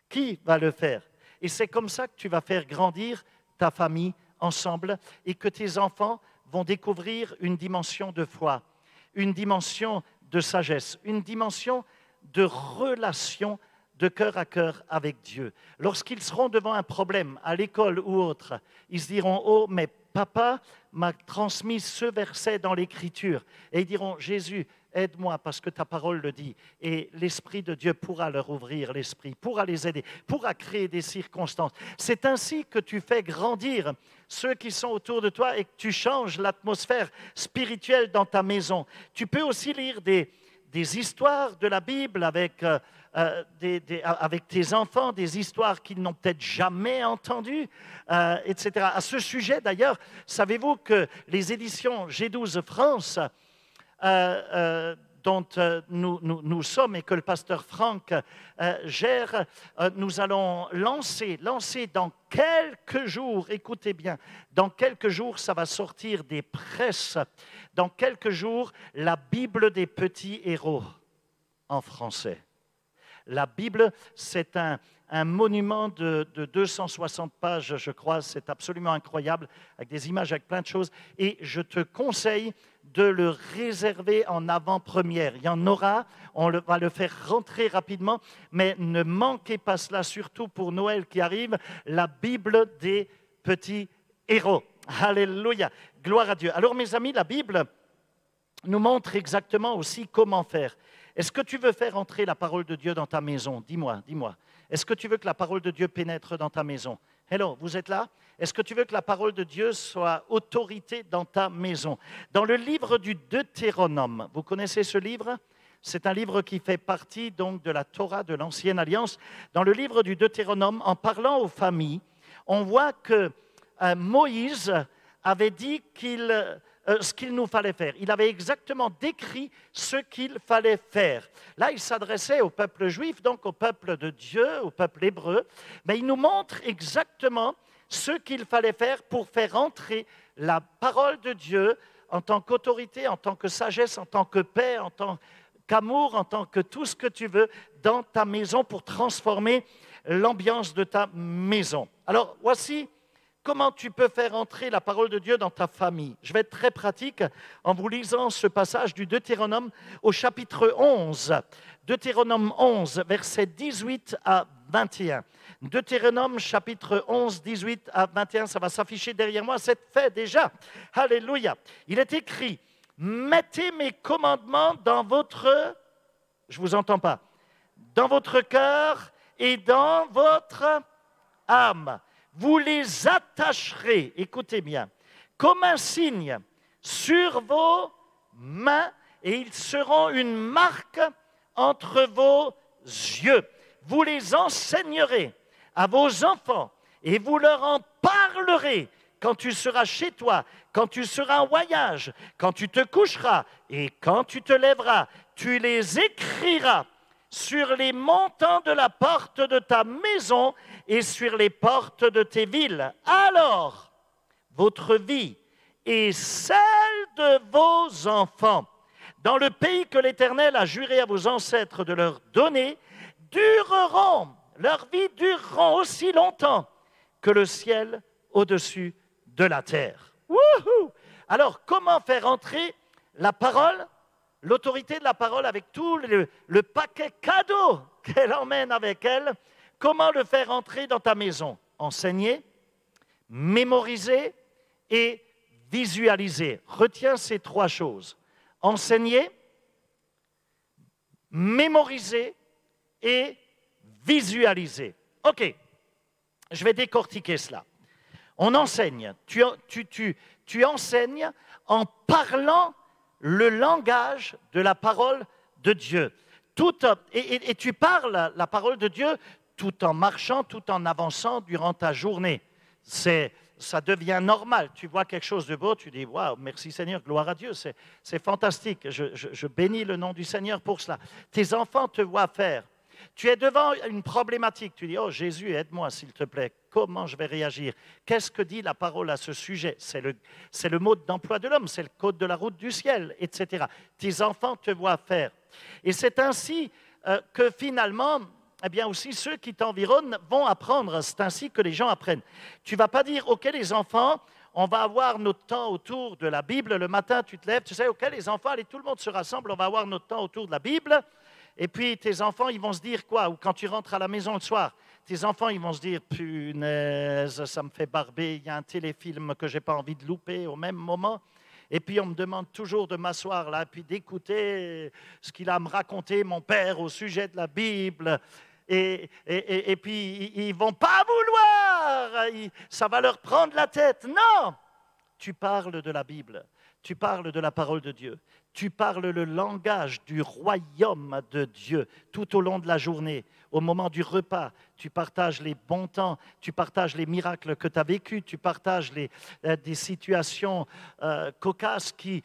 Qui va le faire? Et c'est comme ça que tu vas faire grandir ta famille ensemble et que tes enfants vont découvrir une dimension de foi, une dimension de sagesse, une dimension de relation de cœur à cœur avec Dieu. Lorsqu'ils seront devant un problème à l'école ou autre, ils se diront « Oh, mais papa m'a transmis ce verset dans l'Écriture. » Et ils diront « Jésus, aide-moi parce que ta parole le dit. » Et l'Esprit de Dieu pourra leur ouvrir l'esprit, pourra les aider, pourra créer des circonstances. C'est ainsi que tu fais grandir ceux qui sont autour de toi et que tu changes l'atmosphère spirituelle dans ta maison. Tu peux aussi lire des histoires de la Bible avec tes enfants, des histoires qu'ils n'ont peut-être jamais entendues, etc. À ce sujet, d'ailleurs, savez-vous que les éditions G12 France, dont nous sommes et que le pasteur Franck gère, nous allons lancer dans quelques jours, écoutez bien, dans quelques jours, ça va sortir des presses, dans quelques jours, la Bible des petits héros en français. La Bible, c'est un monument de 260 pages, je crois, c'est absolument incroyable, avec des images, avec plein de choses, et je te conseille de le réserver en avant-première. Il y en aura, va le faire rentrer rapidement, mais ne manquez pas cela, surtout pour Noël qui arrive, la Bible des petits héros. Alléluia, gloire à Dieu. Alors mes amis, la Bible nous montre exactement aussi comment faire. Est-ce que tu veux faire entrer la parole de Dieu dans ta maison? Dis-moi, dis-moi. Est-ce que tu veux que la parole de Dieu pénètre dans ta maison? Hello, vous êtes là? Est-ce que tu veux que la parole de Dieu soit autorité dans ta maison? Dans le livre du Deutéronome, vous connaissez ce livre? C'est un livre qui fait partie donc de la Torah de l'Ancienne Alliance. Dans le livre du Deutéronome, en parlant aux familles, on voit que Moïse avait dit ce qu'il nous fallait faire. Il avait exactement décrit ce qu'il fallait faire. Là, il s'adressait au peuple juif, donc au peuple de Dieu, au peuple hébreu, mais il nous montre exactement ce qu'il fallait faire pour faire entrer la parole de Dieu en tant qu'autorité, en tant que sagesse, en tant que paix, en tant qu'amour, en tant que tout ce que tu veux dans ta maison pour transformer l'ambiance de ta maison. Alors, voici comment tu peux faire entrer la parole de Dieu dans ta famille. Je vais être très pratique en vous lisant ce passage du Deutéronome au chapitre 11. Deutéronome 11, versets 18 à 21. Deutéronome chapitre 11, 18 à 21, ça va s'afficher derrière moi, c'est fait déjà. Alléluia. Il est écrit, « Mettez mes commandements dans votre... » Je ne vous entends pas. « Dans votre cœur et dans votre âme. » Vous les attacherez, écoutez bien, comme un signe sur vos mains et ils seront une marque entre vos yeux. Vous les enseignerez à vos enfants et vous leur en parlerez quand tu seras chez toi, quand tu seras en voyage, quand tu te coucheras et quand tu te lèveras. Tu les écriras sur les montants de la porte de ta maison et sur les portes de tes villes. Alors, votre vie et celle de vos enfants, dans le pays que l'Éternel a juré à vos ancêtres de leur donner, dureront, leur vie dureront aussi longtemps que le ciel au-dessus de la terre. Wouhou! Alors, comment faire entrer la parole, l'autorité de la parole avec tout le paquet cadeau qu'elle emmène avec elle? Comment le faire entrer dans ta maison? Enseigner, mémoriser et visualiser. Retiens ces trois choses. Enseigner, mémoriser et visualiser. OK, je vais décortiquer cela. On enseigne. Tu enseignes en parlant le langage de la parole de Dieu. Et tu parles la parole de Dieu tout en marchant, tout en avançant durant ta journée. Ça devient normal. Tu vois quelque chose de beau, tu dis « Waouh, merci Seigneur, gloire à Dieu, c'est fantastique. Je bénis le nom du Seigneur pour cela. » Tes enfants te voient faire. Tu es devant une problématique. Tu dis « Oh Jésus, aide-moi s'il te plaît. Comment je vais réagir? Qu'est-ce que dit la parole à ce sujet? » C'est le mode d'emploi de l'homme, c'est le code de la route du ciel, etc. Tes enfants te voient faire. Et c'est ainsi que finalement, eh bien aussi ceux qui t'environnent vont apprendre. C'est ainsi que les gens apprennent. Tu ne vas pas dire « Ok les enfants, on va avoir notre temps autour de la Bible. Le matin, tu te lèves, tu sais, ok les enfants, allez, tout le monde se rassemble, on va avoir notre temps autour de la Bible. » Et puis tes enfants, ils vont se dire quoi? Ou quand tu rentres à la maison le soir, tes enfants, ils vont se dire « Punaise, ça me fait barber, il y a un téléfilm que je n'ai pas envie de louper au même moment. » Et puis on me demande toujours de m'asseoir là, puis d'écouter ce qu'il a à me raconter, mon père, au sujet de la Bible. Et puis ils ne vont pas vouloir, ça va leur prendre la tête. Non, tu parles de la Bible, tu parles de la parole de Dieu. Tu parles le langage du royaume de Dieu tout au long de la journée. Au moment du repas, tu partages les bons temps, tu partages les miracles que tu as vécus, tu partages des situations cocasses qui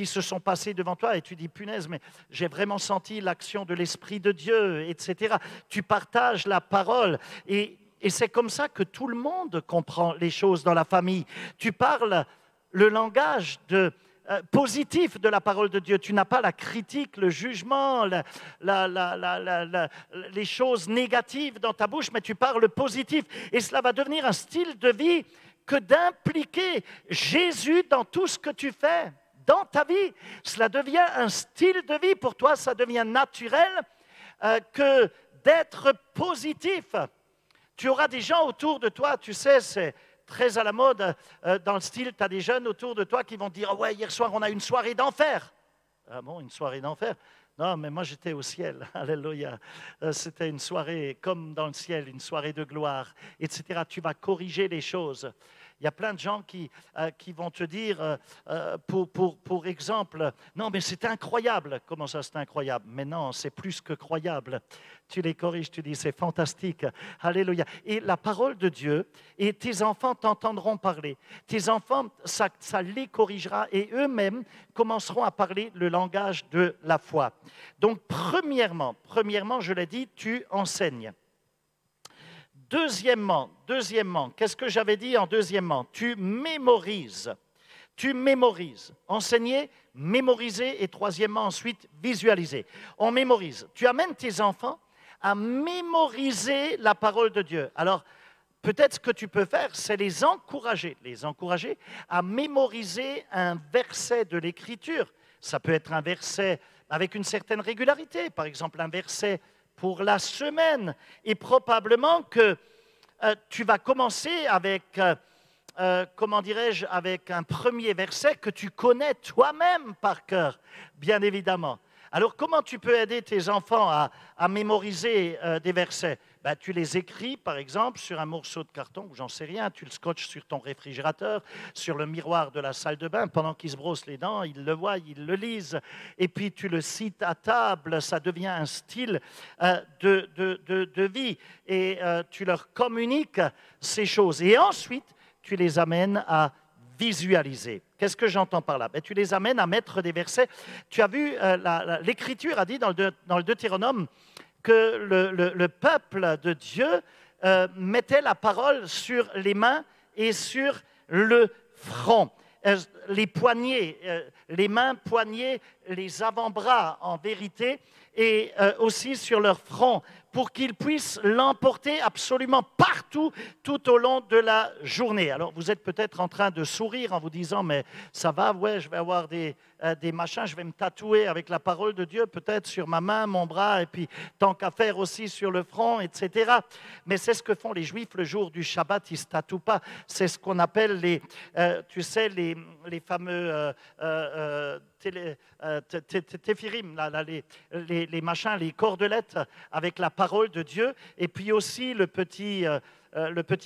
se sont passées devant toi et tu dis, punaise, mais j'ai vraiment senti l'action de l'Esprit de Dieu, etc. Tu partages la parole et c'est comme ça que tout le monde comprend les choses dans la famille. Tu parles le langage positif de la parole de Dieu. Tu n'as pas la critique, le jugement, les choses négatives dans ta bouche, mais tu parles positif. Et cela va devenir un style de vie que d'impliquer Jésus dans tout ce que tu fais, dans ta vie. Cela devient un style de vie. Pour toi, ça devient naturel que d'être positif. Tu auras des gens autour de toi, tu sais, très à la mode, dans le style, tu as des jeunes autour de toi qui vont te dire « Ouais, hier soir, on a une soirée d'enfer ». Ah bon, une soirée d'enfer? Non, mais moi j'étais au ciel, alléluia. C'était une soirée comme dans le ciel, une soirée de gloire, etc. Tu vas corriger les choses. Il y a plein de gens qui vont te dire, pour exemple, non, mais c'est incroyable. Comment ça, c'est incroyable? Mais non, c'est plus que croyable. Tu les corriges, tu dis, c'est fantastique. Alléluia. Et la parole de Dieu, et tes enfants t'entendront parler. Tes enfants, ça les corrigera et eux-mêmes commenceront à parler le langage de la foi. Donc, premièrement, je l'ai dit, tu enseignes. Deuxièmement, qu'est-ce que j'avais dit en deuxièmement? Tu mémorises. Tu mémorises. Enseigner, mémoriser et troisièmement, ensuite, visualiser. On mémorise. Tu amènes tes enfants à mémoriser la parole de Dieu. Alors, peut-être ce que tu peux faire, c'est les encourager à mémoriser un verset de l'Écriture. Ça peut être un verset avec une certaine régularité, par exemple un verset pour la semaine. Et probablement que tu vas commencer avec, avec un premier verset que tu connais toi-même par cœur, bien évidemment. Alors, comment tu peux aider tes enfants à mémoriser des versets? Ben, tu les écris, par exemple, sur un morceau de carton, ou j'en sais rien, tu le scotches sur ton réfrigérateur, sur le miroir de la salle de bain, pendant qu'ils se brossent les dents, ils le voient, ils le lisent, et puis tu le cites à table, ça devient un style de vie, et tu leur communiques ces choses. Et ensuite, tu les amènes à visualiser. Qu'est-ce que j'entends par là? Ben, tu les amènes à mettre des versets. Tu as vu, l'Écriture a dit dans le Deutéronome que le peuple de Dieu mettait la parole sur les mains et sur le front. Les poignets, les mains, poignets, les avant-bras en vérité, et aussi sur leur front, pour qu'ils puissent l'emporter absolument partout, tout au long de la journée. Alors, vous êtes peut-être en train de sourire en vous disant, mais ça va, ouais, je vais avoir des machins, je vais me tatouer avec la parole de Dieu, peut-être sur ma main, mon bras, et puis tant qu'à faire aussi sur le front, etc. Mais c'est ce que font les Juifs le jour du Shabbat, ils ne se tatouent pas. C'est ce qu'on appelle les fameux téphirim, les machins, les cordelettes avec la parole de Dieu, et puis aussi le petit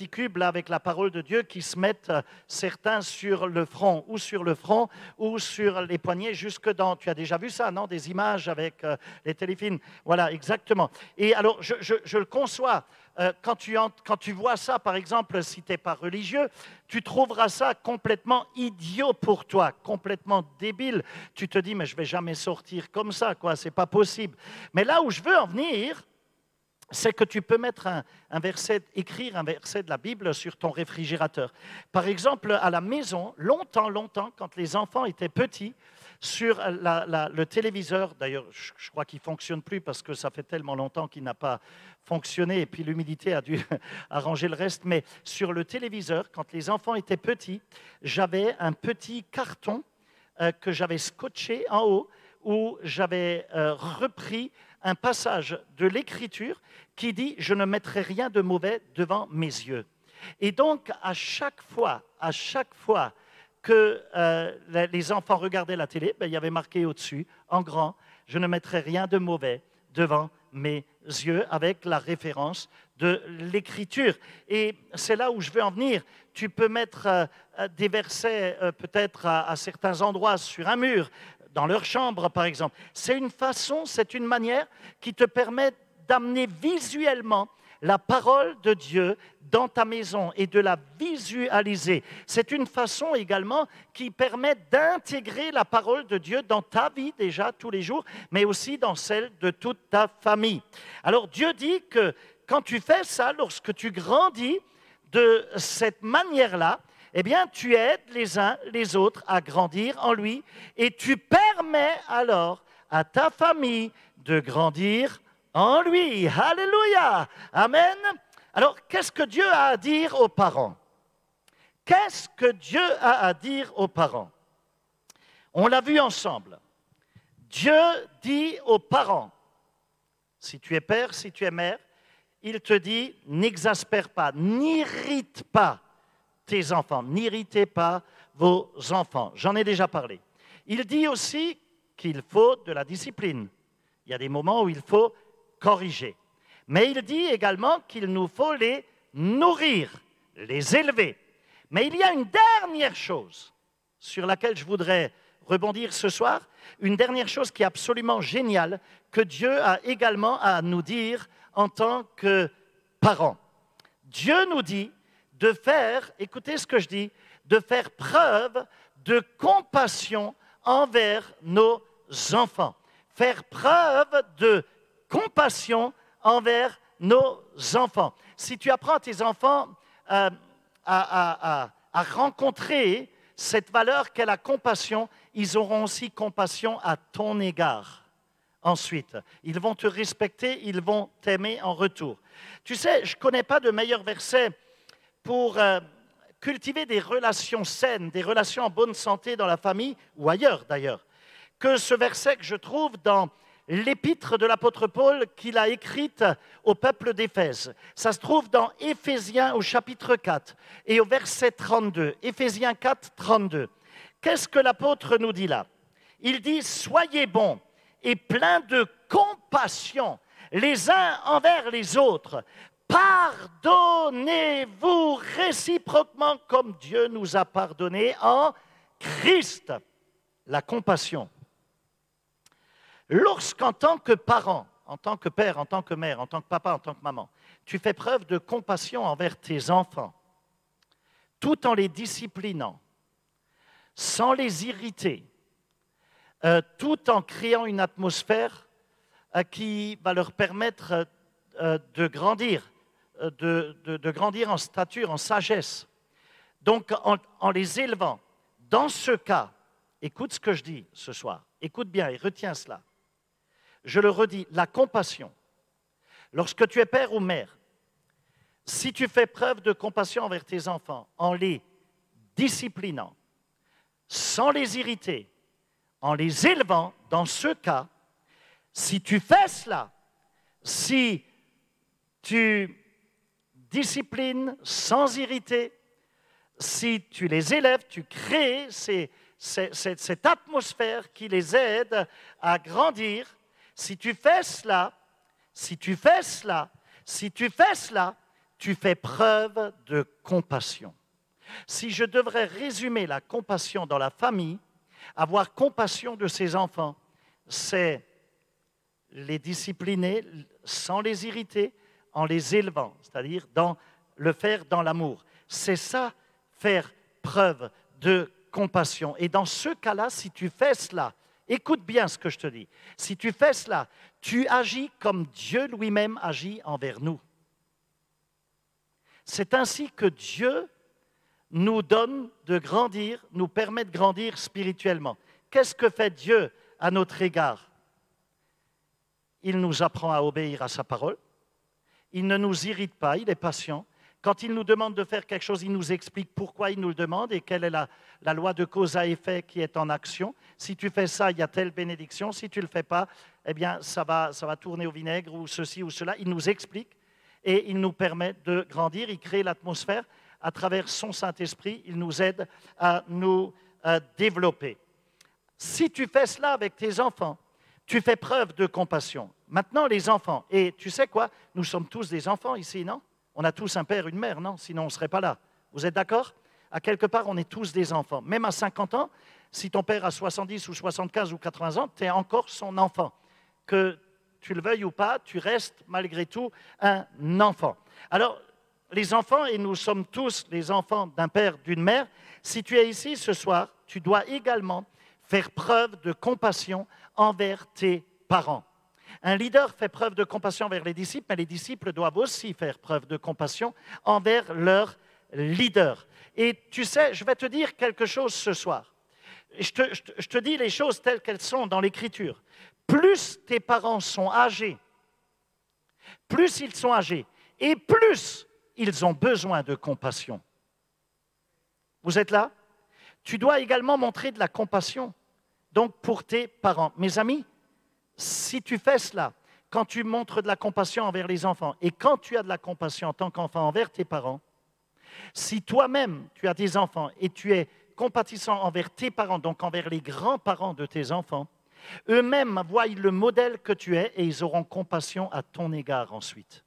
cube là, avec la parole de Dieu qui se mettent certains sur le front ou sur les poignets jusque dans... Tu as déjà vu ça, non? Des images avec les téléfilms. Voilà, exactement. Et alors, je le conçois. Quand tu vois ça, par exemple, si tu n'es pas religieux, tu trouveras ça complètement idiot pour toi, complètement débile. Tu te dis, mais je ne vais jamais sortir comme ça, quoi, ce n'est pas possible. Mais là où je veux en venir, c'est que tu peux mettre écrire un verset de la Bible sur ton réfrigérateur. Par exemple, à la maison, longtemps, quand les enfants étaient petits, sur le téléviseur, d'ailleurs, je crois qu'il ne fonctionne plus parce que ça fait tellement longtemps qu'il n'a pas fonctionné et puis l'humidité a dû arranger le reste, mais sur le téléviseur, quand les enfants étaient petits, j'avais un petit carton que j'avais scotché en haut où j'avais repris un passage de l'Écriture qui dit « Je ne mettrai rien de mauvais devant mes yeux ». Et donc, à chaque fois que les enfants regardaient la télé, il y avait marqué au-dessus, en grand, « Je ne mettrai rien de mauvais devant mes yeux », avec la référence de l'Écriture. Et c'est là où je veux en venir. Tu peux mettre des versets peut-être à certains endroits sur un mur, dans leur chambre, par exemple. C'est une manière qui te permet d'amener visuellement la parole de Dieu dans ta maison et de la visualiser. C'est une façon également qui permet d'intégrer la parole de Dieu dans ta vie déjà tous les jours, mais aussi dans celle de toute ta famille. Alors Dieu dit que quand tu fais ça, lorsque tu grandis de cette manière-là, eh bien, tu aides les uns les autres à grandir en lui et tu permets alors à ta famille de grandir en lui. Alléluia! Amen! Alors, qu'est-ce que Dieu a à dire aux parents? Qu'est-ce que Dieu a à dire aux parents? On l'a vu ensemble. Dieu dit aux parents, si tu es père, si tu es mère, il te dit, n'exaspère pas, n'irrite pas tes enfants. N'irritez pas vos enfants. J'en ai déjà parlé. Il dit aussi qu'il faut de la discipline. Il y a des moments où il faut corriger. Mais il dit également qu'il nous faut les nourrir, les élever. Mais il y a une dernière chose sur laquelle je voudrais rebondir ce soir, une dernière chose qui est absolument géniale, que Dieu a également à nous dire en tant que parents. Dieu nous dit de faire, écoutez ce que je dis, de faire preuve de compassion envers nos enfants. Faire preuve de compassion envers nos enfants. Si tu apprends à tes enfants à rencontrer cette valeur qu'est la compassion, ils auront aussi compassion à ton égard. Ensuite, ils vont te respecter, ils vont t'aimer en retour. Tu sais, je ne connais pas de meilleur verset pour cultiver des relations saines, des relations en bonne santé dans la famille, ou ailleurs d'ailleurs, que ce verset que je trouve dans l'épître de l'apôtre Paul qu'il a écrite au peuple d'Éphèse. Ça se trouve dans Éphésiens au chapitre 4 et au verset 32. Éphésiens 4, 32. Qu'est-ce que l'apôtre nous dit là? Il dit « Soyez bons et pleins de compassion les uns envers les autres. Pardonnez-vous réciproquement comme Dieu nous a pardonné en Christ. » La compassion. Lorsqu'en tant que parent, en tant que père, en tant que mère, en tant que papa, en tant que maman, tu fais preuve de compassion envers tes enfants, tout en les disciplinant, sans les irriter, tout en créant une atmosphère qui va leur permettre de grandir, de grandir en stature, en sagesse. Donc, en les élevant, dans ce cas, écoute ce que je dis ce soir, écoute bien et retiens cela. Je le redis, la compassion. Lorsque tu es père ou mère, si tu fais preuve de compassion envers tes enfants, en les disciplinant, sans les irriter, en les élevant, dans ce cas, si tu fais cela, si tu disciplines sans irriter, si tu les élèves, tu crées cette atmosphère qui les aide à grandir. Si tu fais cela, tu fais preuve de compassion. Si je devrais résumer la compassion dans la famille, avoir compassion de ses enfants, c'est les discipliner sans les irriter, en les élevant, c'est-à-dire le faire dans l'amour. C'est ça, faire preuve de compassion. Et dans ce cas-là, si tu fais cela, écoute bien ce que je te dis. Si tu fais cela, tu agis comme Dieu lui-même agit envers nous. C'est ainsi que Dieu nous donne de grandir, nous permet de grandir spirituellement. Qu'est-ce que fait Dieu à notre égard? Il nous apprend à obéir à sa parole. Il ne nous irrite pas, il est patient. Quand il nous demande de faire quelque chose, il nous explique pourquoi il nous le demande et quelle est la loi de cause à effet qui est en action. Si tu fais ça, il y a telle bénédiction. Si tu ne le fais pas, eh bien, ça va tourner au vinaigre ou ceci ou cela. Il nous explique et il nous permet de grandir. Il crée l'atmosphère à travers son Saint-Esprit. Il nous aide à nous développer. Si tu fais cela avec tes enfants, tu fais preuve de compassion. Maintenant, les enfants. Et tu sais quoi? Nous sommes tous des enfants ici, non? On a tous un père, une mère, non? Sinon, on ne serait pas là. Vous êtes d'accord? À quelque part, on est tous des enfants. Même à 50 ans, si ton père a 70 ou 75 ou 80 ans, tu es encore son enfant. Que tu le veuilles ou pas, tu restes malgré tout un enfant. Alors, les enfants, et nous sommes tous les enfants d'un père, d'une mère, si tu es ici ce soir, tu dois également faire preuve de compassion envers tes parents. Un leader fait preuve de compassion envers les disciples, mais les disciples doivent aussi faire preuve de compassion envers leur leader. Et tu sais, je vais te dire quelque chose ce soir. Je te dis les choses telles qu'elles sont dans l'Écriture. Plus tes parents sont âgés, plus ils sont âgés, et plus ils ont besoin de compassion. Vous êtes là? Tu dois également montrer de la compassion, donc pour tes parents. Mes amis, si tu fais cela, quand tu montres de la compassion envers les enfants et quand tu as de la compassion en tant qu'enfant envers tes parents, Si toi-même, tu as des enfants et tu es compatissant envers tes parents, donc envers les grands-parents de tes enfants, eux-mêmes voient le modèle que tu es et ils auront compassion à ton égard ensuite.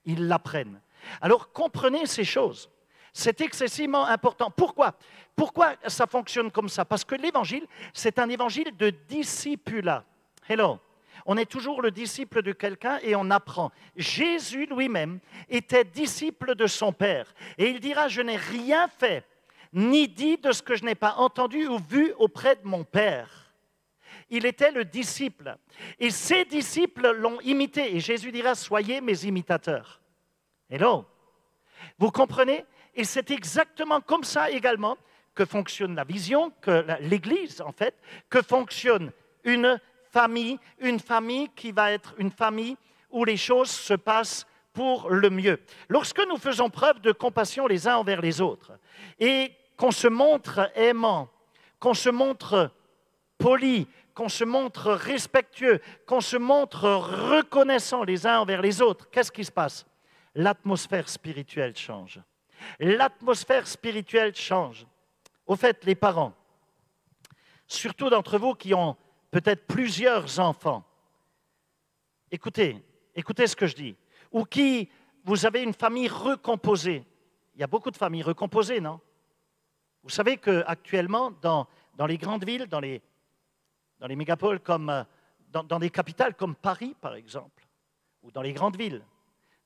Ils l'apprennent. Alors comprenez ces choses. C'est excessivement important. Pourquoi? Pourquoi ça fonctionne comme ça? Parce que l'évangile, c'est un évangile de discipulat. Hello. On est toujours le disciple de quelqu'un et on apprend. Jésus lui-même était disciple de son Père. Et il dira, je n'ai rien fait, ni dit de ce que je n'ai pas entendu ou vu auprès de mon Père. Il était le disciple. Et ses disciples l'ont imité. Et Jésus dira, soyez mes imitateurs. Hello. Vous comprenez? Et c'est exactement comme ça également que fonctionne la vision, que l'Église, en fait, que fonctionne une famille qui va être une famille où les choses se passent pour le mieux. Lorsque nous faisons preuve de compassion les uns envers les autres et qu'on se montre aimant, qu'on se montre poli, qu'on se montre respectueux, qu'on se montre reconnaissant les uns envers les autres, qu'est-ce qui se passe? L'atmosphère spirituelle change. L'atmosphère spirituelle change. Au fait, les parents, surtout d'entre vous qui ont peut-être plusieurs enfants, écoutez ce que je dis, ou qui, vous avez une famille recomposée. Il y a beaucoup de familles recomposées, non? Vous savez qu'actuellement, dans les grandes villes, dans les mégapoles, comme, dans des capitales comme Paris, par exemple, ou dans les grandes villes,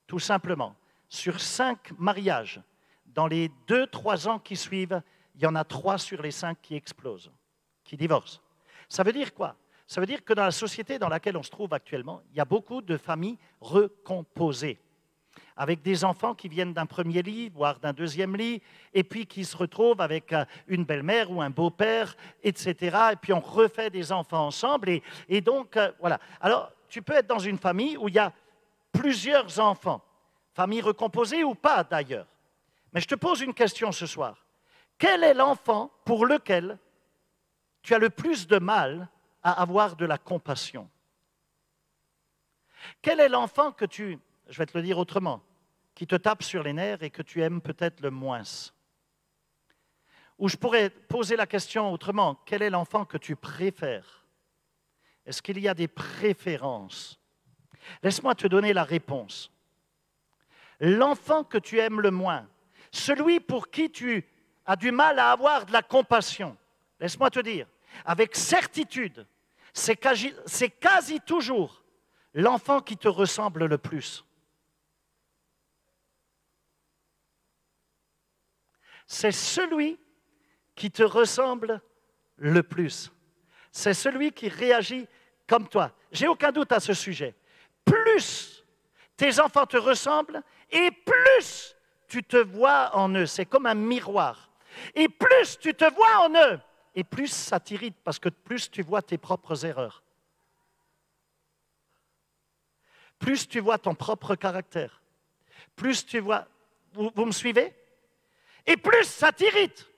tout simplement, sur 5 mariages, dans les 2-3 ans qui suivent, il y en a 3 sur les 5 qui explosent, qui divorcent. Ça veut dire quoi? Ça veut dire que dans la société dans laquelle on se trouve actuellement, il y a beaucoup de familles recomposées, avec des enfants qui viennent d'un premier lit, voire d'un deuxième lit, et puis qui se retrouvent avec une belle-mère ou un beau-père, etc. Et puis on refait des enfants ensemble. Et donc, voilà. Alors, tu peux être dans une famille où il y a plusieurs enfants, famille recomposée ou pas d'ailleurs. Mais je te pose une question ce soir. Quel est l'enfant pour lequel tu as le plus de mal à avoir de la compassion? Quel est l'enfant que je vais te le dire autrement, qui te tape sur les nerfs et que tu aimes peut-être le moins? Ou je pourrais poser la question autrement, quel est l'enfant que tu préfères? Est-ce qu'il y a des préférences? Laisse-moi te donner la réponse. L'enfant que tu aimes le moins, celui pour qui tu as du mal à avoir de la compassion, laisse-moi te dire, avec certitude, c'est quasi toujours l'enfant qui te ressemble le plus. C'est celui qui te ressemble le plus. C'est celui qui réagit comme toi. J'ai aucun doute à ce sujet. Plus tes enfants te ressemblent et plus tu te vois en eux. C'est comme un miroir. Et plus tu te vois en eux, et plus ça t'irrite parce que plus tu vois tes propres erreurs. Plus tu vois ton propre caractère. Plus tu vois... Vous me suivez? Et plus ça t'irrite.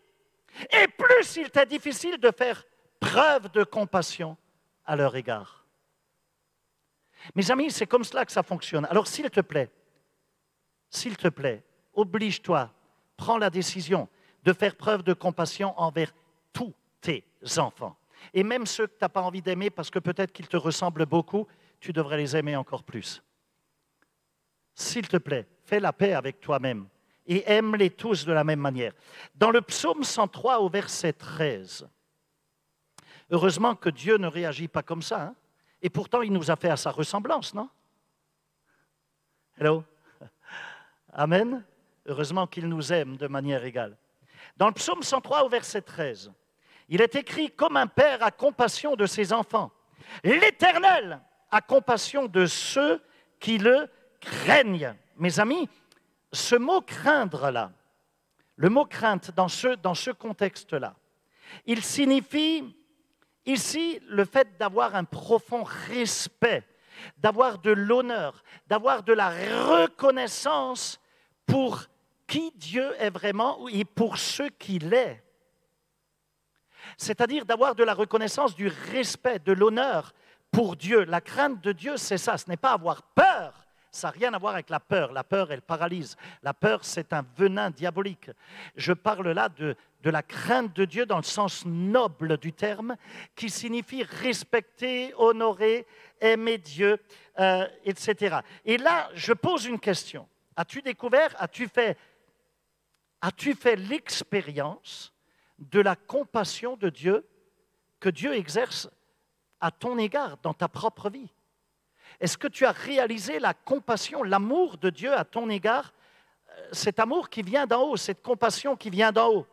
Et plus il t'est difficile de faire preuve de compassion à leur égard. Mes amis, c'est comme cela que ça fonctionne. Alors s'il te plaît, oblige-toi, prends la décision de faire preuve de compassion envers tous tes enfants. Et même ceux que tu n'as pas envie d'aimer parce que peut-être qu'ils te ressemblent beaucoup, tu devrais les aimer encore plus. S'il te plaît, fais la paix avec toi-même et aime-les tous de la même manière. Dans le psaume 103 au verset 13, heureusement que Dieu ne réagit pas comme ça, hein? Et pourtant il nous a fait à sa ressemblance, non? Hello? Amen? Heureusement qu'il nous aime de manière égale. Dans le psaume 103 au verset 13, il est écrit « Comme un père a compassion de ses enfants, l'Éternel a compassion de ceux qui le craignent. » Mes amis, ce mot « craindre » là, le mot « crainte » dans ce contexte-là, il signifie ici le fait d'avoir un profond respect, d'avoir de l'honneur, d'avoir de la reconnaissance pour qui Dieu est vraiment et pour ce qu'il est. C'est-à-dire d'avoir de la reconnaissance, du respect, de l'honneur pour Dieu. La crainte de Dieu, c'est ça. Ce n'est pas avoir peur Ça n'a rien à voir avec la peur. La peur, elle paralyse. La peur, c'est un venin diabolique. Je parle là de la crainte de Dieu dans le sens noble du terme, qui signifie respecter, honorer, aimer Dieu, etc. Et là, je pose une question. As-tu découvert, as-tu fait l'expérience de la compassion de Dieu que Dieu exerce à ton égard dans ta propre vie? Est-ce que tu as réalisé la compassion, l'amour de Dieu à ton égard, cet amour qui vient d'en haut, cette compassion qui vient d'en haut?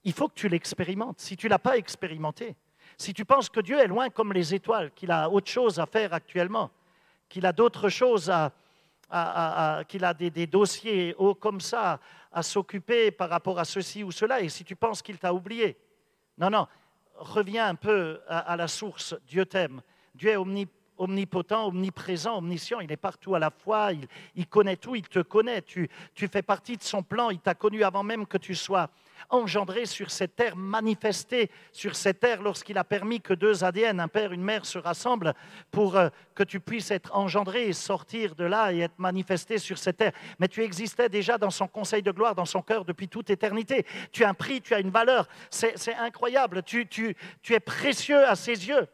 Il faut que tu l'expérimentes. Si tu ne l'as pas expérimenté, si tu penses que Dieu est loin comme les étoiles, qu'il a autre chose à faire actuellement, qu'il a d'autres choses qu'il a des dossiers hauts comme ça à s'occuper par rapport à ceci ou cela, et si tu penses qu'il t'a oublié, non, reviens un peu à la source. Dieu t'aime. Dieu est omnipotent, omniprésent, omniscient. Il est partout à la fois. Il connaît tout, il te connaît. Tu fais partie de son plan. Il t'a connu avant même que tu sois engendré sur cette terre, manifesté sur cette terre lorsqu'il a permis que deux ADN, un père, une mère, se rassemblent pour que tu puisses être engendré et sortir de là et être manifesté sur cette terre. Mais tu existais déjà dans son conseil de gloire, dans son cœur depuis toute éternité. Tu as un prix, tu as une valeur. C'est incroyable. Tu es précieux à ses yeux.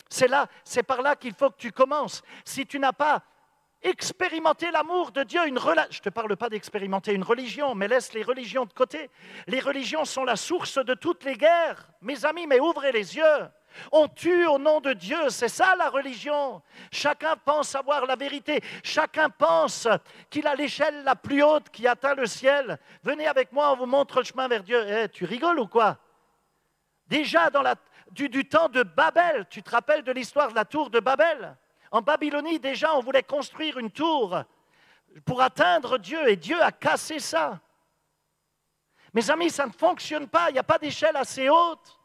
C'est par là qu'il faut que tu commences. Si tu n'as pas expérimenter l'amour de Dieu, je ne te parle pas d'expérimenter une religion, mais laisse les religions de côté. Les religions sont la source de toutes les guerres. Mes amis, mais ouvrez les yeux. On tue au nom de Dieu, c'est ça la religion. Chacun pense avoir la vérité. Chacun pense qu'il a l'échelle la plus haute qui atteint le ciel. Venez avec moi, on vous montre le chemin vers Dieu. Tu rigoles ou quoi? Déjà du temps de Babel, tu te rappelles de l'histoire de la tour de Babel? En Babylonie, déjà, on voulait construire une tour pour atteindre Dieu, et Dieu a cassé ça. Mes amis, ça ne fonctionne pas, il n'y a pas d'échelle assez haute.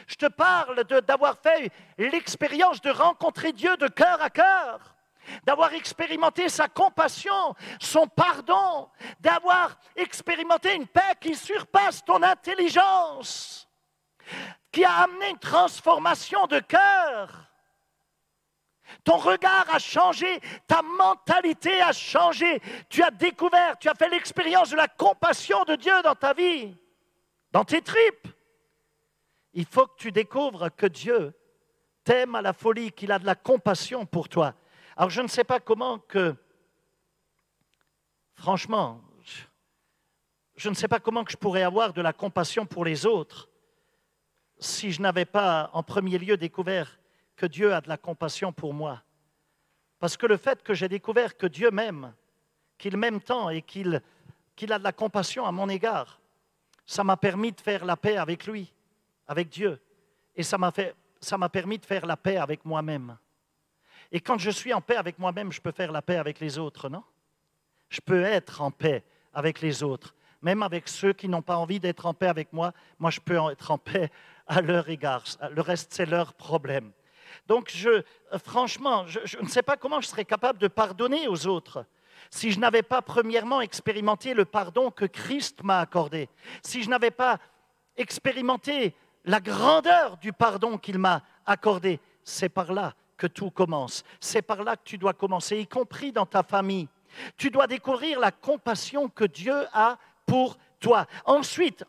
Je te parle d'avoir fait l'expérience de rencontrer Dieu de cœur à cœur, d'avoir expérimenté sa compassion, son pardon, d'avoir expérimenté une paix qui surpasse ton intelligence, qui a amené une transformation de cœur. Ton regard a changé, ta mentalité a changé. Tu as découvert, tu as fait l'expérience de la compassion de Dieu dans ta vie, dans tes tripes. Il faut que tu découvres que Dieu t'aime à la folie, qu'il a de la compassion pour toi. Alors je ne sais pas comment franchement, je ne sais pas comment que je pourrais avoir de la compassion pour les autres si je n'avais pas en premier lieu découvert que Dieu a de la compassion pour moi. Parce que le fait que j'ai découvert que Dieu m'aime, qu'il m'aime tant et qu'il a de la compassion à mon égard, ça m'a permis de faire la paix avec lui, avec Dieu. Et ça m'a permis de faire la paix avec moi-même. Et quand je suis en paix avec moi-même, je peux faire la paix avec les autres, non? Je peux être en paix avec les autres. Même avec ceux qui n'ont pas envie d'être en paix avec moi, moi je peux être en paix à leur égard. Le reste, c'est leur problème. Donc, franchement, je ne sais pas comment je serais capable de pardonner aux autres si je n'avais pas premièrement expérimenté le pardon que Christ m'a accordé, si je n'avais pas expérimenté la grandeur du pardon qu'il m'a accordé. C'est par là que tout commence. C'est par là que tu dois commencer, y compris dans ta famille. Tu dois découvrir la compassion que Dieu a pour toi. Ensuite,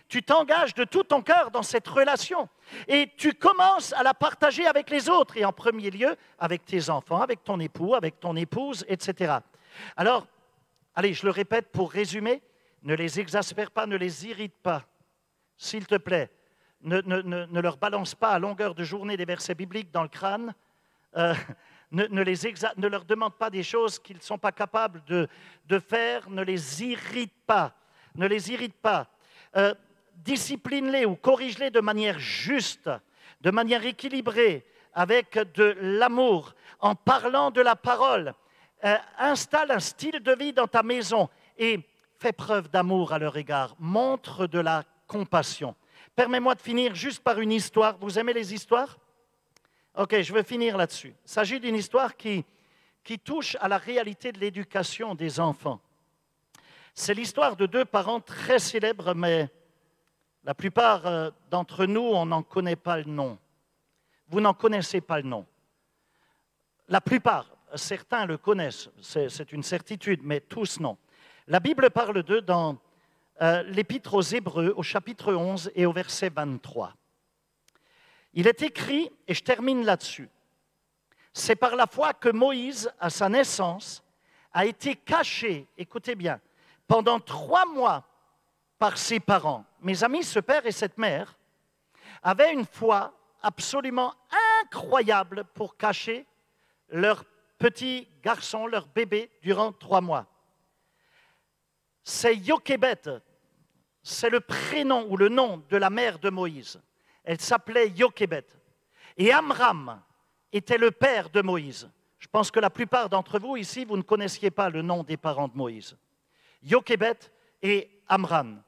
tu t'engages de tout ton cœur dans cette relation et tu commences à la partager avec les autres et en premier lieu avec tes enfants, avec ton époux, avec ton épouse, etc. Alors, allez, je le répète pour résumer, ne les exaspère pas, ne les irrite pas, s'il te plaît. Ne leur balance pas à longueur de journée des versets bibliques dans le crâne. Ne leur demande pas des choses qu'ils ne sont pas capables de faire. Ne les irrite pas. Ne les irrite pas. Discipline-les ou corrige-les de manière juste, de manière équilibrée, avec de l'amour, en parlant de la parole. Installe un style de vie dans ta maison et fais preuve d'amour à leur égard. Montre de la compassion. Permets-moi de finir juste par une histoire. Vous aimez les histoires? Ok, je veux finir là-dessus. Il s'agit d'une histoire qui touche à la réalité de l'éducation des enfants. C'est l'histoire de deux parents très célèbres, mais la plupart d'entre nous, on n'en connaît pas le nom. Vous n'en connaissez pas le nom. La plupart. certains le connaissent, c'est une certitude, mais tous non. La Bible parle d'eux dans l'Épître aux Hébreux, au chapitre 11 et au verset 23. Il est écrit, et je termine là-dessus, c'est par la foi que Moïse, à sa naissance, a été caché, écoutez bien, pendant 3 mois par ses parents. Mes amis, ce père et cette mère avaient une foi absolument incroyable pour cacher leur petit garçon, leur bébé, durant 3 mois. C'est Jochébed, c'est le prénom ou le nom de la mère de Moïse. Elle s'appelait Jochébed. Et Amram était le père de Moïse. Je pense que la plupart d'entre vous ici, vous ne connaissiez pas le nom des parents de Moïse. Jochébed et Amram.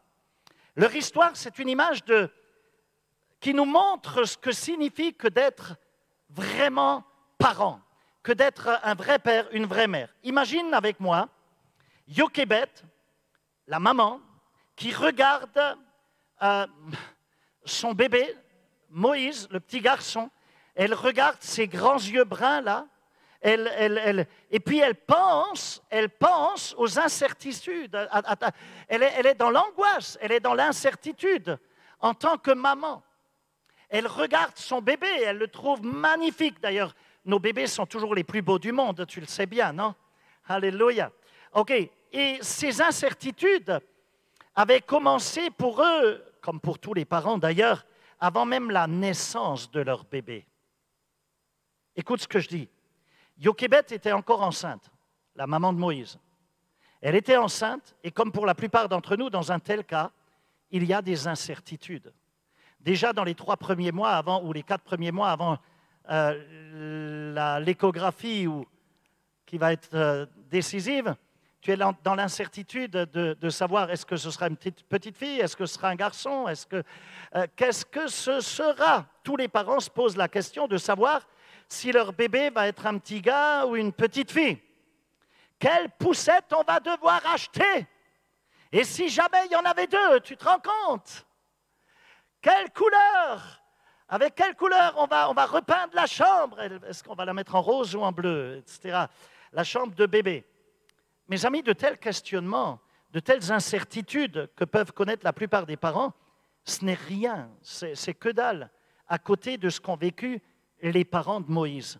Leur histoire, c'est une image qui nous montre ce que signifie que d'être vraiment parent, que d'être un vrai père, une vraie mère. Imagine avec moi Jochébed, la maman, qui regarde son bébé, Moïse, le petit garçon. Elle regarde ses grands yeux bruns là, et puis elle pense aux incertitudes. Elle est dans l'angoisse, elle est dans l'incertitude en tant que maman. Elle regarde son bébé, elle le trouve magnifique. D'ailleurs, nos bébés sont toujours les plus beaux du monde, tu le sais bien, non? Alléluia. OK, et ces incertitudes avaient commencé pour eux, comme pour tous les parents d'ailleurs, avant même la naissance de leur bébé. Écoute ce que je dis. Jochébed était encore enceinte, la maman de Moïse. Elle était enceinte, et comme pour la plupart d'entre nous, dans un tel cas, il y a des incertitudes. Déjà dans les 3 premiers mois avant, ou les 4 premiers mois avant l'échographie qui va être décisive, tu es dans l'incertitude de savoir est-ce que ce sera une petite fille, est-ce que ce sera un garçon, qu'est-ce que ce sera? Tous les parents se posent la question de savoir si leur bébé va être un petit gars ou une petite fille. Quelle poussette on va devoir acheter? Et si jamais il y en avait 2, tu te rends compte? Quelle couleur? Avec quelle couleur on va repeindre la chambre? Est-ce qu'on va la mettre en rose ou en bleu, etc. La chambre de bébé. Mes amis, de tels questionnements, de telles incertitudes que peuvent connaître la plupart des parents, ce n'est rien, c'est que dalle, à côté de ce qu'ont vécu les parents de Moïse.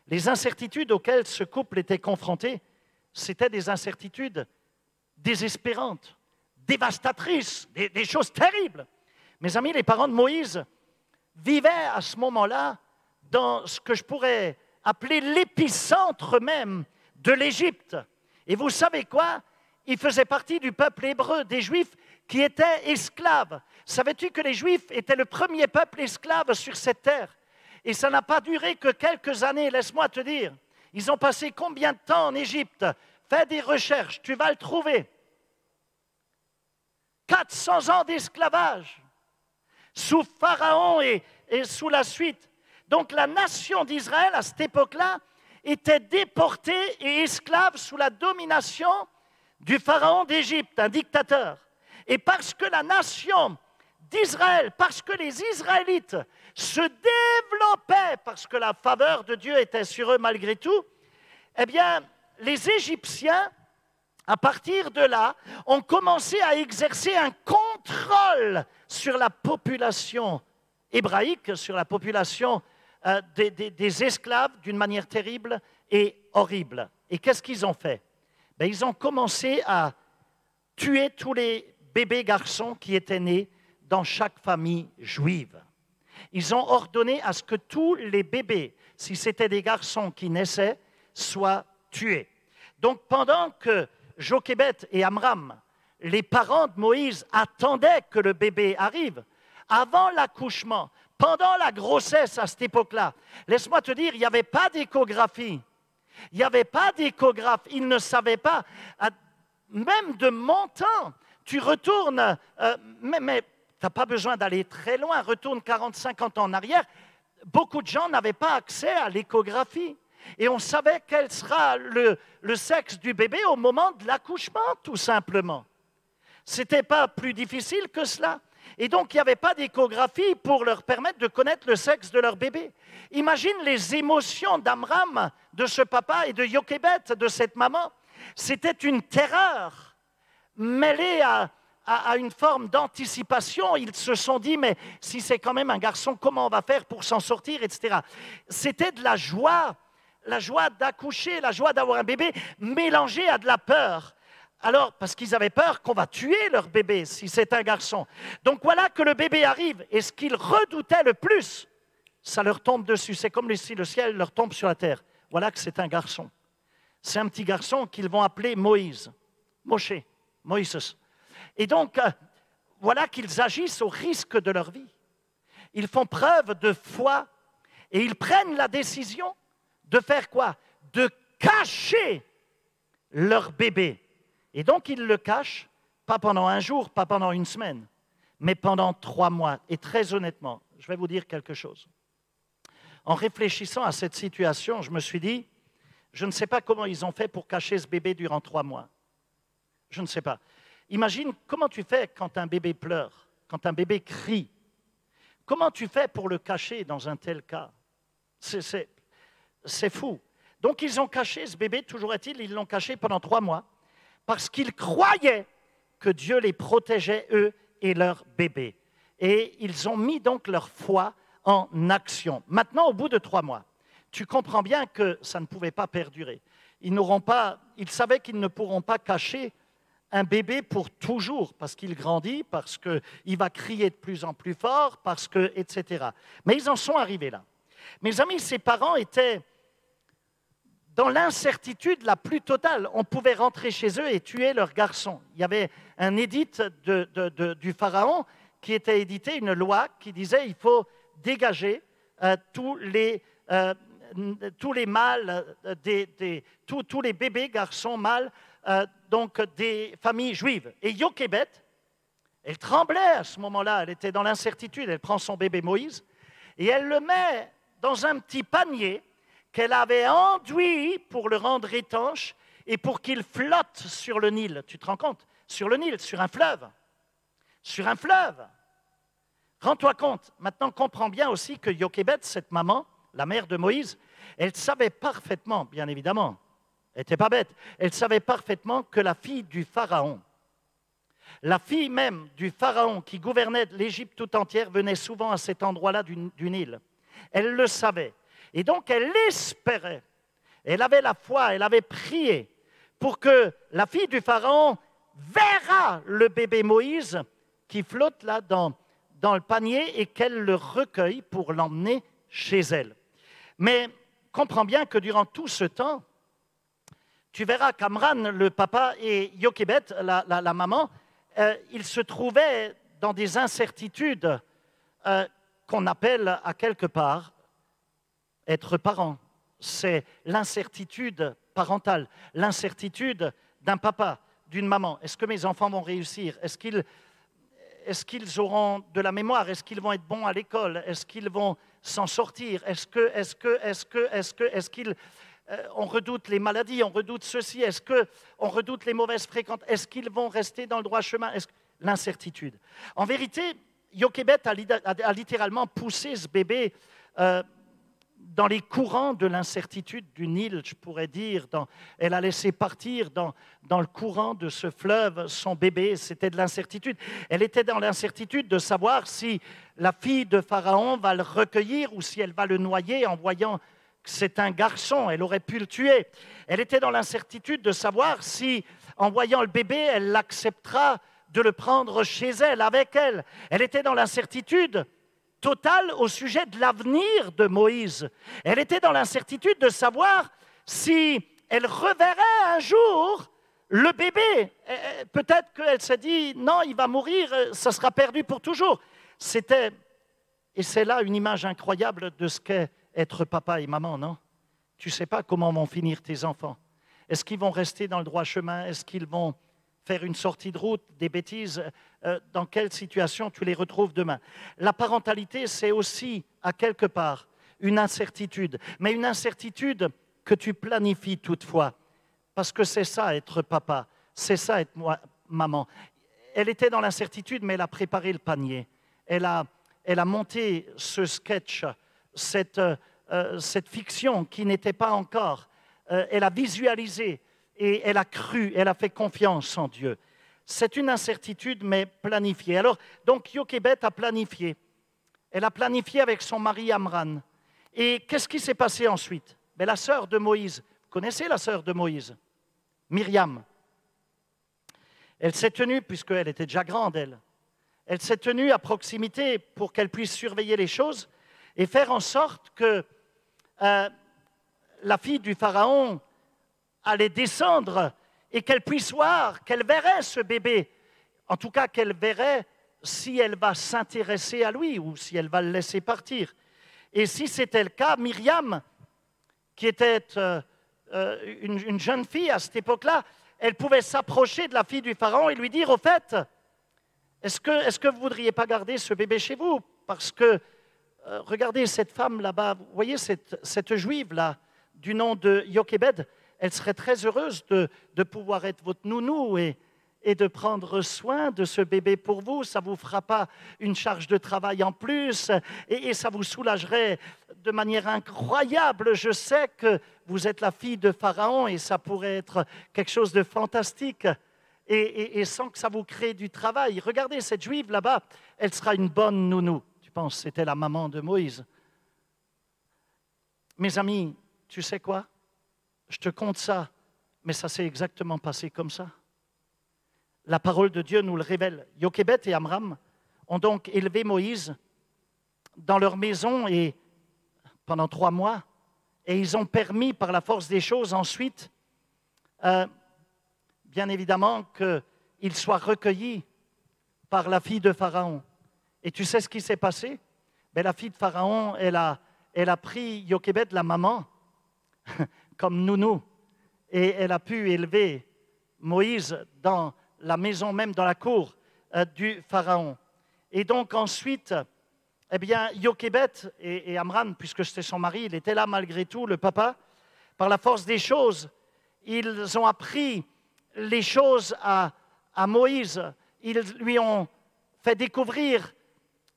Les incertitudes auxquelles ce couple était confronté, c'était des incertitudes désespérantes, dévastatrices, des choses terribles. Mes amis, les parents de Moïse vivaient à ce moment-là dans ce que je pourrais appeler l'épicentre même de l'Égypte. Et vous savez quoi? Ils faisaient partie du peuple hébreu, des Juifs qui étaient esclaves. Savais-tu que les Juifs étaient le premier peuple esclave sur cette terre? Et ça n'a pas duré que quelques années, laisse-moi te dire. Ils ont passé combien de temps en Égypte? Fais des recherches, tu vas le trouver. 400 ans d'esclavage sous Pharaon et sous la suite. Donc la nation d'Israël, à cette époque-là, était déportée et esclave sous la domination du Pharaon d'Égypte, un dictateur. Et parce que la nation d'Israël, parce que les Israélites se développaient, parce que la faveur de Dieu était sur eux malgré tout, eh bien, les Égyptiens, à partir de là, ont commencé à exercer un contrôle sur la population hébraïque, sur la population des esclaves d'une manière terrible et horrible. Et qu'est-ce qu'ils ont fait? Ils ont commencé à tuer tous les bébés garçons qui étaient nés dans chaque famille juive. Ils ont ordonné à ce que tous les bébés, si c'était des garçons qui naissaient, soient tués. Donc pendant que Jochébed et Amram, les parents de Moïse, attendaient que le bébé arrive, avant l'accouchement, pendant la grossesse à cette époque-là, laisse-moi te dire, il n'y avait pas d'échographie. Il n'y avait pas d'échographe. Ils ne savaient pas. Même de mon temps, tu retournes, mais tu n'as pas besoin d'aller très loin, retourne 40-50 ans en arrière. Beaucoup de gens n'avaient pas accès à l'échographie. Et on savait quel sera le sexe du bébé au moment de l'accouchement, tout simplement. Ce n'était pas plus difficile que cela. Et donc, il n'y avait pas d'échographie pour leur permettre de connaître le sexe de leur bébé. Imagine les émotions d'Amram, de ce papa, et de Jochebed, de cette maman. C'était une terreur mêlée à une forme d'anticipation. Ils se sont dit, mais si c'est quand même un garçon, comment on va faire pour s'en sortir, etc. C'était de la joie d'accoucher, la joie d'avoir un bébé, mélangée à de la peur. Alors, parce qu'ils avaient peur qu'on va tuer leur bébé si c'est un garçon. Donc voilà que le bébé arrive, et ce qu'ils redoutaient le plus, ça leur tombe dessus. C'est comme si le ciel leur tombe sur la terre. Voilà que c'est un garçon. C'est un petit garçon qu'ils vont appeler Moïse. Moshe, Moïse. Et donc, voilà qu'ils agissent au risque de leur vie. Ils font preuve de foi et ils prennent la décision de faire quoi? De cacher leur bébé. Et donc, ils le cachent, pas pendant un jour, pas pendant une semaine, mais pendant 3 mois. Et très honnêtement, je vais vous dire quelque chose. En réfléchissant à cette situation, je me suis dit, je ne sais pas comment ils ont fait pour cacher ce bébé durant 3 mois. Je ne sais pas. Imagine comment tu fais quand un bébé pleure, quand un bébé crie. Comment tu fais pour le cacher dans un tel cas? C'est fou. Donc, ils ont caché ce bébé, toujours est-il, ils l'ont caché pendant 3 mois. Parce qu'ils croyaient que Dieu les protégeait, eux et leur bébé. Et ils ont mis donc leur foi en action. Maintenant, au bout de 3 mois, tu comprends bien que ça ne pouvait pas perdurer. Ils savaient qu'ils ne pourront pas cacher un bébé pour toujours, parce qu'il grandit, parce qu'il va crier de plus en plus fort, etc. Mais ils en sont arrivés là. Mes amis, ces parents étaient dans l'incertitude la plus totale. On pouvait rentrer chez eux et tuer leur garçon. Il y avait un édit du Pharaon qui était édité, une loi qui disait qu'il faut dégager tous les mâles, tous les bébés, garçons, mâles, donc des familles juives. Et Jochebed, elle tremblait à ce moment-là, elle était dans l'incertitude, elle prend son bébé Moïse et elle le met dans un petit panier qu'elle avait enduit pour le rendre étanche et pour qu'il flotte sur le Nil. Tu te rends compte? Sur le Nil, sur un fleuve. Sur un fleuve. Rends-toi compte. Maintenant, comprends bien aussi que Jochebed, cette maman, la mère de Moïse, elle savait parfaitement, bien évidemment, elle n'était pas bête, elle savait parfaitement que la fille du Pharaon, la fille même du Pharaon qui gouvernait l'Égypte tout entière, venait souvent à cet endroit-là du Nil. Elle le savait. Et donc, elle espérait, elle avait la foi, elle avait prié pour que la fille du Pharaon verra le bébé Moïse qui flotte là dans le panier et qu'elle le recueille pour l'emmener chez elle. Mais comprends bien que durant tout ce temps, tu verras qu'Amran, le papa, et Jochebed, la maman, ils se trouvaient dans des incertitudes qu'on appelle à quelque part être parent. C'est l'incertitude parentale, l'incertitude d'un papa, d'une maman. Est-ce que mes enfants vont réussir? Est-ce qu'ils auront de la mémoire? Est-ce qu'ils vont être bons à l'école? Est-ce qu'ils vont s'en sortir? On redoute les maladies, on redoute ceci. Est-ce qu'on redoute les mauvaises fréquentes? Est-ce qu'ils vont rester dans le droit chemin? L'incertitude. En vérité, Jochebed a littéralement poussé ce bébé dans les courants de l'incertitude du Nil, je pourrais dire. Elle a laissé partir dans le courant de ce fleuve son bébé, c'était de l'incertitude. Elle était dans l'incertitude de savoir si la fille de Pharaon va le recueillir ou si elle va le noyer en voyant que c'est un garçon, elle aurait pu le tuer. Elle était dans l'incertitude de savoir si, en voyant le bébé, elle l'acceptera de le prendre chez elle, avec elle. Elle était dans l'incertitude totale au sujet de l'avenir de Moïse. Elle était dans l'incertitude de savoir si elle reverrait un jour le bébé. Peut-être qu'elle s'est dit, non, il va mourir, ça sera perdu pour toujours. Et c'est là une image incroyable de ce qu'est être papa et maman, non? Tu ne sais pas comment vont finir tes enfants. Est-ce qu'ils vont rester dans le droit chemin? Est-ce qu'ils vont faire une sortie de route, des bêtises? Dans quelle situation tu les retrouves demain? La parentalité, c'est aussi, à quelque part, une incertitude. Mais une incertitude que tu planifies toutefois. Parce que c'est ça, être papa. C'est ça, être maman. elle était dans l'incertitude, mais elle a préparé le panier. Elle a monté ce sketch, cette fiction qui n'était pas encore. Elle a visualisé et elle a cru, elle a fait confiance en Dieu. C'est une incertitude, mais planifiée. Alors, donc, Jochebed a planifié. Elle a planifié avec son mari Amran. Et qu'est-ce qui s'est passé ensuite? Ben, la sœur de Moïse, vous connaissez la sœur de Moïse? Myriam. Elle s'est tenue, puisqu'elle était déjà grande, elle s'est tenue à proximité pour qu'elle puisse surveiller les choses et faire en sorte que la fille du Pharaon allait descendre et qu'elle puisse voir, qu'elle verrait ce bébé. En tout cas, qu'elle verrait si elle va s'intéresser à lui ou si elle va le laisser partir. Et si c'était le cas, Myriam, qui était une jeune fille à cette époque-là, elle pouvait s'approcher de la fille du Pharaon et lui dire, au fait, est-ce que vous ne voudriez pas garder ce bébé chez vous? Parce que, regardez cette femme là-bas, vous voyez cette juive-là, du nom de Jochebed, elle serait très heureuse de pouvoir être votre nounou et de prendre soin de ce bébé pour vous. Ça ne vous fera pas une charge de travail en plus et ça vous soulagerait de manière incroyable. Je sais que vous êtes la fille de Pharaon et ça pourrait être quelque chose de fantastique et sans que ça vous crée du travail. Regardez cette juive là-bas, elle sera une bonne nounou. Tu penses que c'était la maman de Moïse? Mes amis, tu sais quoi? Je te conte ça, mais ça s'est exactement passé comme ça. La parole de Dieu nous le révèle. Jochebed et Amram ont donc élevé Moïse dans leur maison et pendant 3 mois, et ils ont permis par la force des choses ensuite, bien évidemment, qu'il soit recueilli par la fille de Pharaon. Et tu sais ce qui s'est passé? Ben, la fille de Pharaon, elle a pris Jochebed, la maman, comme nounou, et elle a pu élever Moïse dans la maison même, dans la cour du Pharaon. Et donc ensuite, eh bien, Jochebed et Amram, puisque c'était son mari, il était là malgré tout, le papa, par la force des choses, ils ont appris les choses à Moïse. Ils lui ont fait découvrir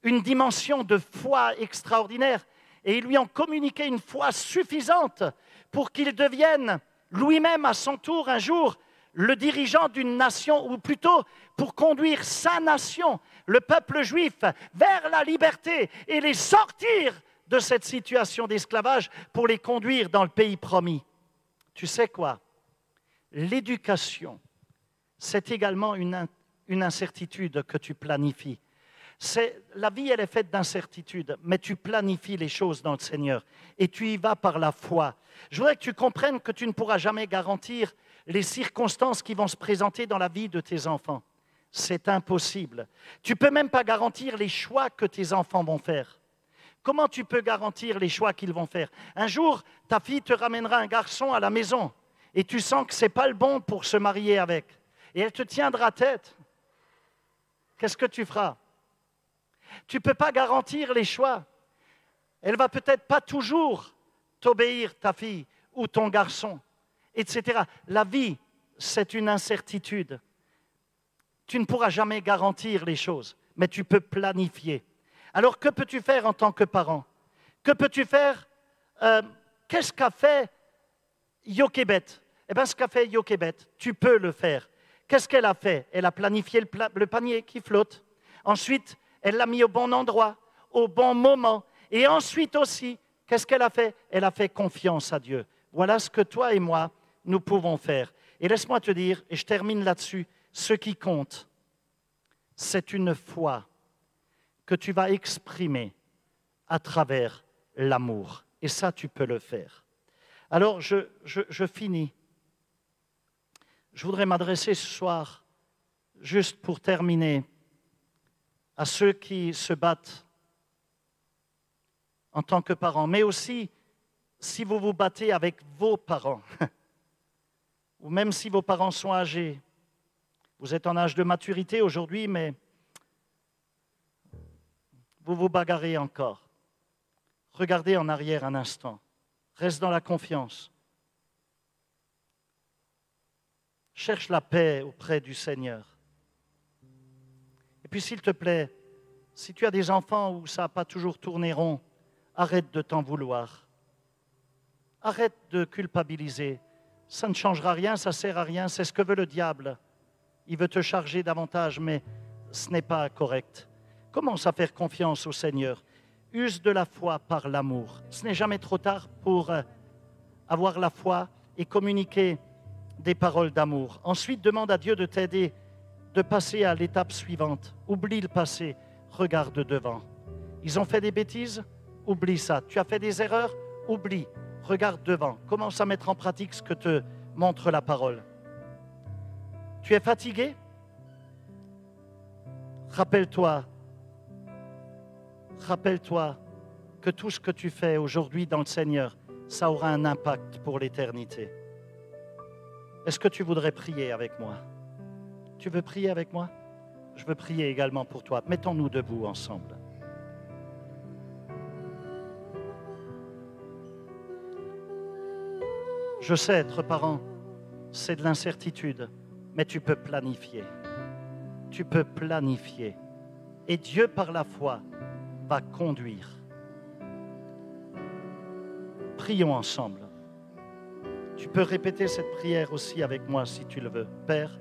une dimension de foi extraordinaire et ils lui ont communiqué une foi suffisante pour qu'il devienne lui-même à son tour un jour le dirigeant d'une nation, ou plutôt pour conduire sa nation, le peuple juif, vers la liberté et les sortir de cette situation d'esclavage pour les conduire dans le pays promis. Tu sais quoi? L'éducation, c'est également une incertitude que tu planifies. La vie, elle est faite d'incertitudes, mais tu planifies les choses dans le Seigneur et tu y vas par la foi. Je voudrais que tu comprennes que tu ne pourras jamais garantir les circonstances qui vont se présenter dans la vie de tes enfants. C'est impossible. Tu ne peux même pas garantir les choix que tes enfants vont faire. Comment tu peux garantir les choix qu'ils vont faire? Un jour, ta fille te ramènera un garçon à la maison et tu sens que ce n'est pas le bon pour se marier avec. Et elle te tiendra tête. Qu'est-ce que tu feras? Tu ne peux pas garantir les choix. Elle ne va peut-être pas toujours t'obéir, ta fille, ou ton garçon, etc. La vie, c'est une incertitude. Tu ne pourras jamais garantir les choses, mais tu peux planifier. Alors, que peux-tu faire en tant que parent? Que peux-tu faire? Qu'est-ce qu'a fait Jochebed? Eh bien, ce qu'a fait Jochebed, tu peux le faire. Qu'est-ce qu'elle a fait? Elle a planifié le panier qui flotte. Ensuite, elle l'a mis au bon endroit, au bon moment. Et ensuite aussi, qu'est-ce qu'elle a fait? Elle a fait confiance à Dieu. Voilà ce que toi et moi, nous pouvons faire. Et laisse-moi te dire, et je termine là-dessus, ce qui compte, c'est une foi que tu vas exprimer à travers l'amour. Et ça, tu peux le faire. Alors, je finis. Je voudrais m'adresser ce soir, juste pour terminer, à ceux qui se battent en tant que parents, mais aussi si vous vous battez avec vos parents, ou même si vos parents sont âgés. Vous êtes en âge de maturité aujourd'hui, mais vous vous bagarrez encore. Regardez en arrière un instant. Reste dans la confiance. Cherche la paix auprès du Seigneur. puis, s'il te plaît, si tu as des enfants où ça n'a pas toujours tourné rond, arrête de t'en vouloir. Arrête de culpabiliser. Ça ne changera rien, ça ne sert à rien. C'est ce que veut le diable. Il veut te charger davantage, mais ce n'est pas correct. Commence à faire confiance au Seigneur. Use de la foi par l'amour. Ce n'est jamais trop tard pour avoir la foi et communiquer des paroles d'amour. Ensuite, demande à Dieu de t'aider, de passer à l'étape suivante. Oublie le passé, regarde devant. Ils ont fait des bêtises? Oublie ça. Tu as fait des erreurs? Oublie. Regarde devant. Commence à mettre en pratique ce que te montre la parole. Tu es fatigué? Rappelle-toi que tout ce que tu fais aujourd'hui dans le Seigneur, ça aura un impact pour l'éternité. Est-ce que tu voudrais prier avec moi? Tu veux prier avec moi? Je veux prier également pour toi. Mettons-nous debout ensemble. Je sais, être parent, c'est de l'incertitude, mais tu peux planifier. Tu peux planifier. Et Dieu, par la foi, va conduire. Prions ensemble. Tu peux répéter cette prière aussi avec moi si tu le veux. Père,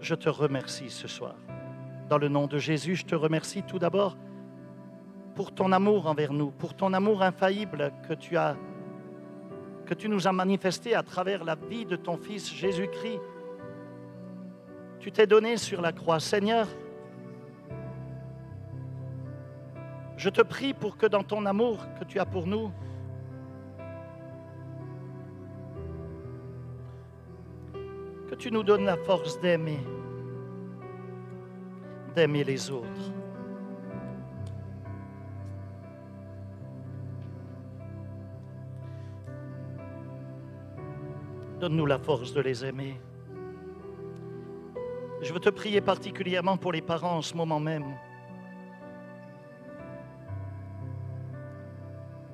je te remercie ce soir. Dans le nom de Jésus, je te remercie tout d'abord pour ton amour envers nous, pour ton amour infaillible que tu nous as manifesté à travers la vie de ton Fils Jésus-Christ. Tu t'es donné sur la croix. Seigneur, je te prie pour que dans ton amour que tu as pour nous, que tu nous donnes la force d'aimer les autres. Donne-nous la force de les aimer. Je veux te prier particulièrement pour les parents en ce moment même.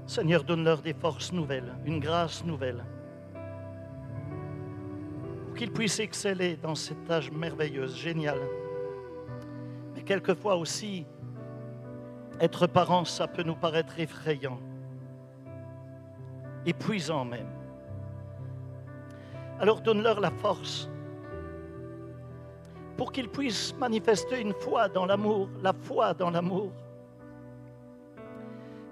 Seigneur, donne-leur des forces nouvelles, une grâce nouvelle, pour qu'ils puissent exceller dans cette tâche merveilleuse, géniale. Mais quelquefois aussi, être parent, ça peut nous paraître effrayant, épuisant même. Alors donne-leur la force pour qu'ils puissent manifester une foi dans l'amour, la foi dans l'amour.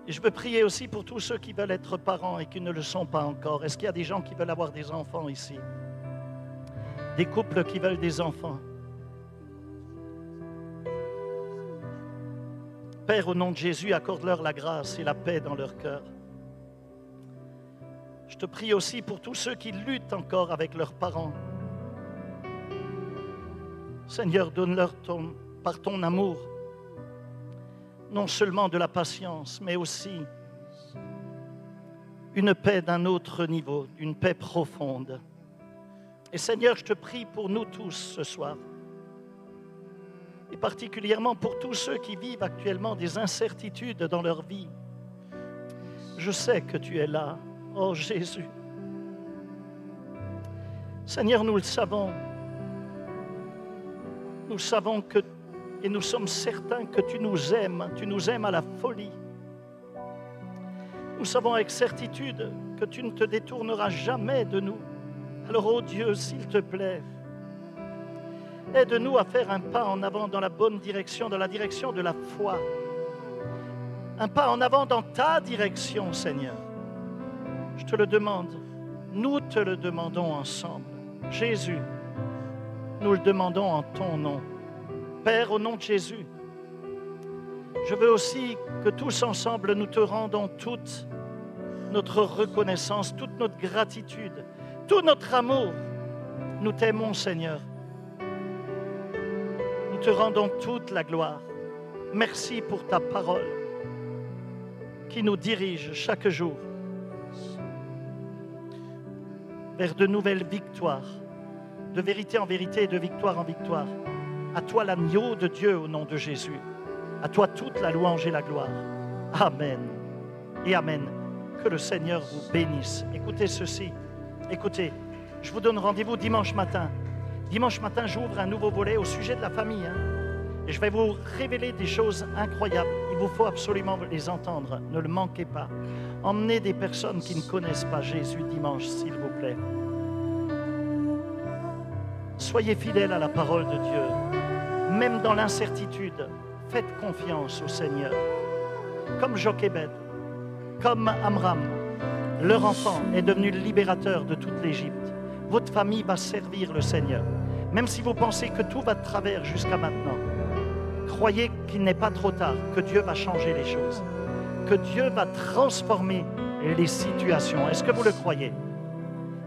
Et je veux prier aussi pour tous ceux qui veulent être parents et qui ne le sont pas encore. Est-ce qu'il y a des gens qui veulent avoir des enfants ici? Des couples qui veulent des enfants? Père, au nom de Jésus, accorde-leur la grâce et la paix dans leur cœur. Je te prie aussi pour tous ceux qui luttent encore avec leurs parents. Seigneur, donne-leur par ton amour, non seulement de la patience, mais aussi une paix d'un autre niveau, une paix profonde. Et Seigneur, je te prie pour nous tous ce soir, et particulièrement pour tous ceux qui vivent actuellement des incertitudes dans leur vie. Je sais que tu es là, oh Jésus. Seigneur, nous le savons. Nous savons que, et nous sommes certains que tu nous aimes à la folie. Nous savons avec certitude que tu ne te détourneras jamais de nous. Alors, oh Dieu, s'il te plaît, aide-nous à faire un pas en avant dans la bonne direction, dans la direction de la foi. Un pas en avant dans ta direction, Seigneur. Je te le demande, nous te le demandons ensemble. Jésus, nous le demandons en ton nom. Père, au nom de Jésus, je veux aussi que tous ensemble nous te rendons toute notre reconnaissance, toute notre gratitude, tout notre amour. Nous t'aimons, Seigneur. Nous te rendons toute la gloire. Merci pour ta parole qui nous dirige chaque jour vers de nouvelles victoires, de vérité en vérité et de victoire en victoire. À toi l'agneau de Dieu au nom de Jésus. À toi toute la louange et la gloire. Amen et amen. Que le Seigneur vous bénisse. Écoutez ceci. Écoutez, je vous donne rendez-vous dimanche matin. Dimanche matin, j'ouvre un nouveau volet au sujet de la famille. Et je vais vous révéler des choses incroyables. Il vous faut absolument les entendre. Ne le manquez pas. Emmenez des personnes qui ne connaissent pas Jésus dimanche, s'il vous plaît. Soyez fidèles à la parole de Dieu. Même dans l'incertitude, faites confiance au Seigneur. Comme Jochébed, comme Amram, leur enfant est devenu le libérateur de toute l'Égypte. Votre famille va servir le Seigneur. Même si vous pensez que tout va de travers jusqu'à maintenant, croyez qu'il n'est pas trop tard, que Dieu va changer les choses, que Dieu va transformer les situations. Est-ce que vous le croyez?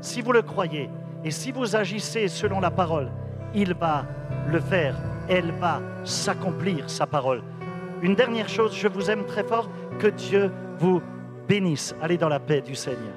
Si vous le croyez et si vous agissez selon la parole, il va le faire. Elle va s'accomplir, sa parole. Une dernière chose, je vous aime très fort, que Dieu vous bénisse. Allez dans la paix du Seigneur.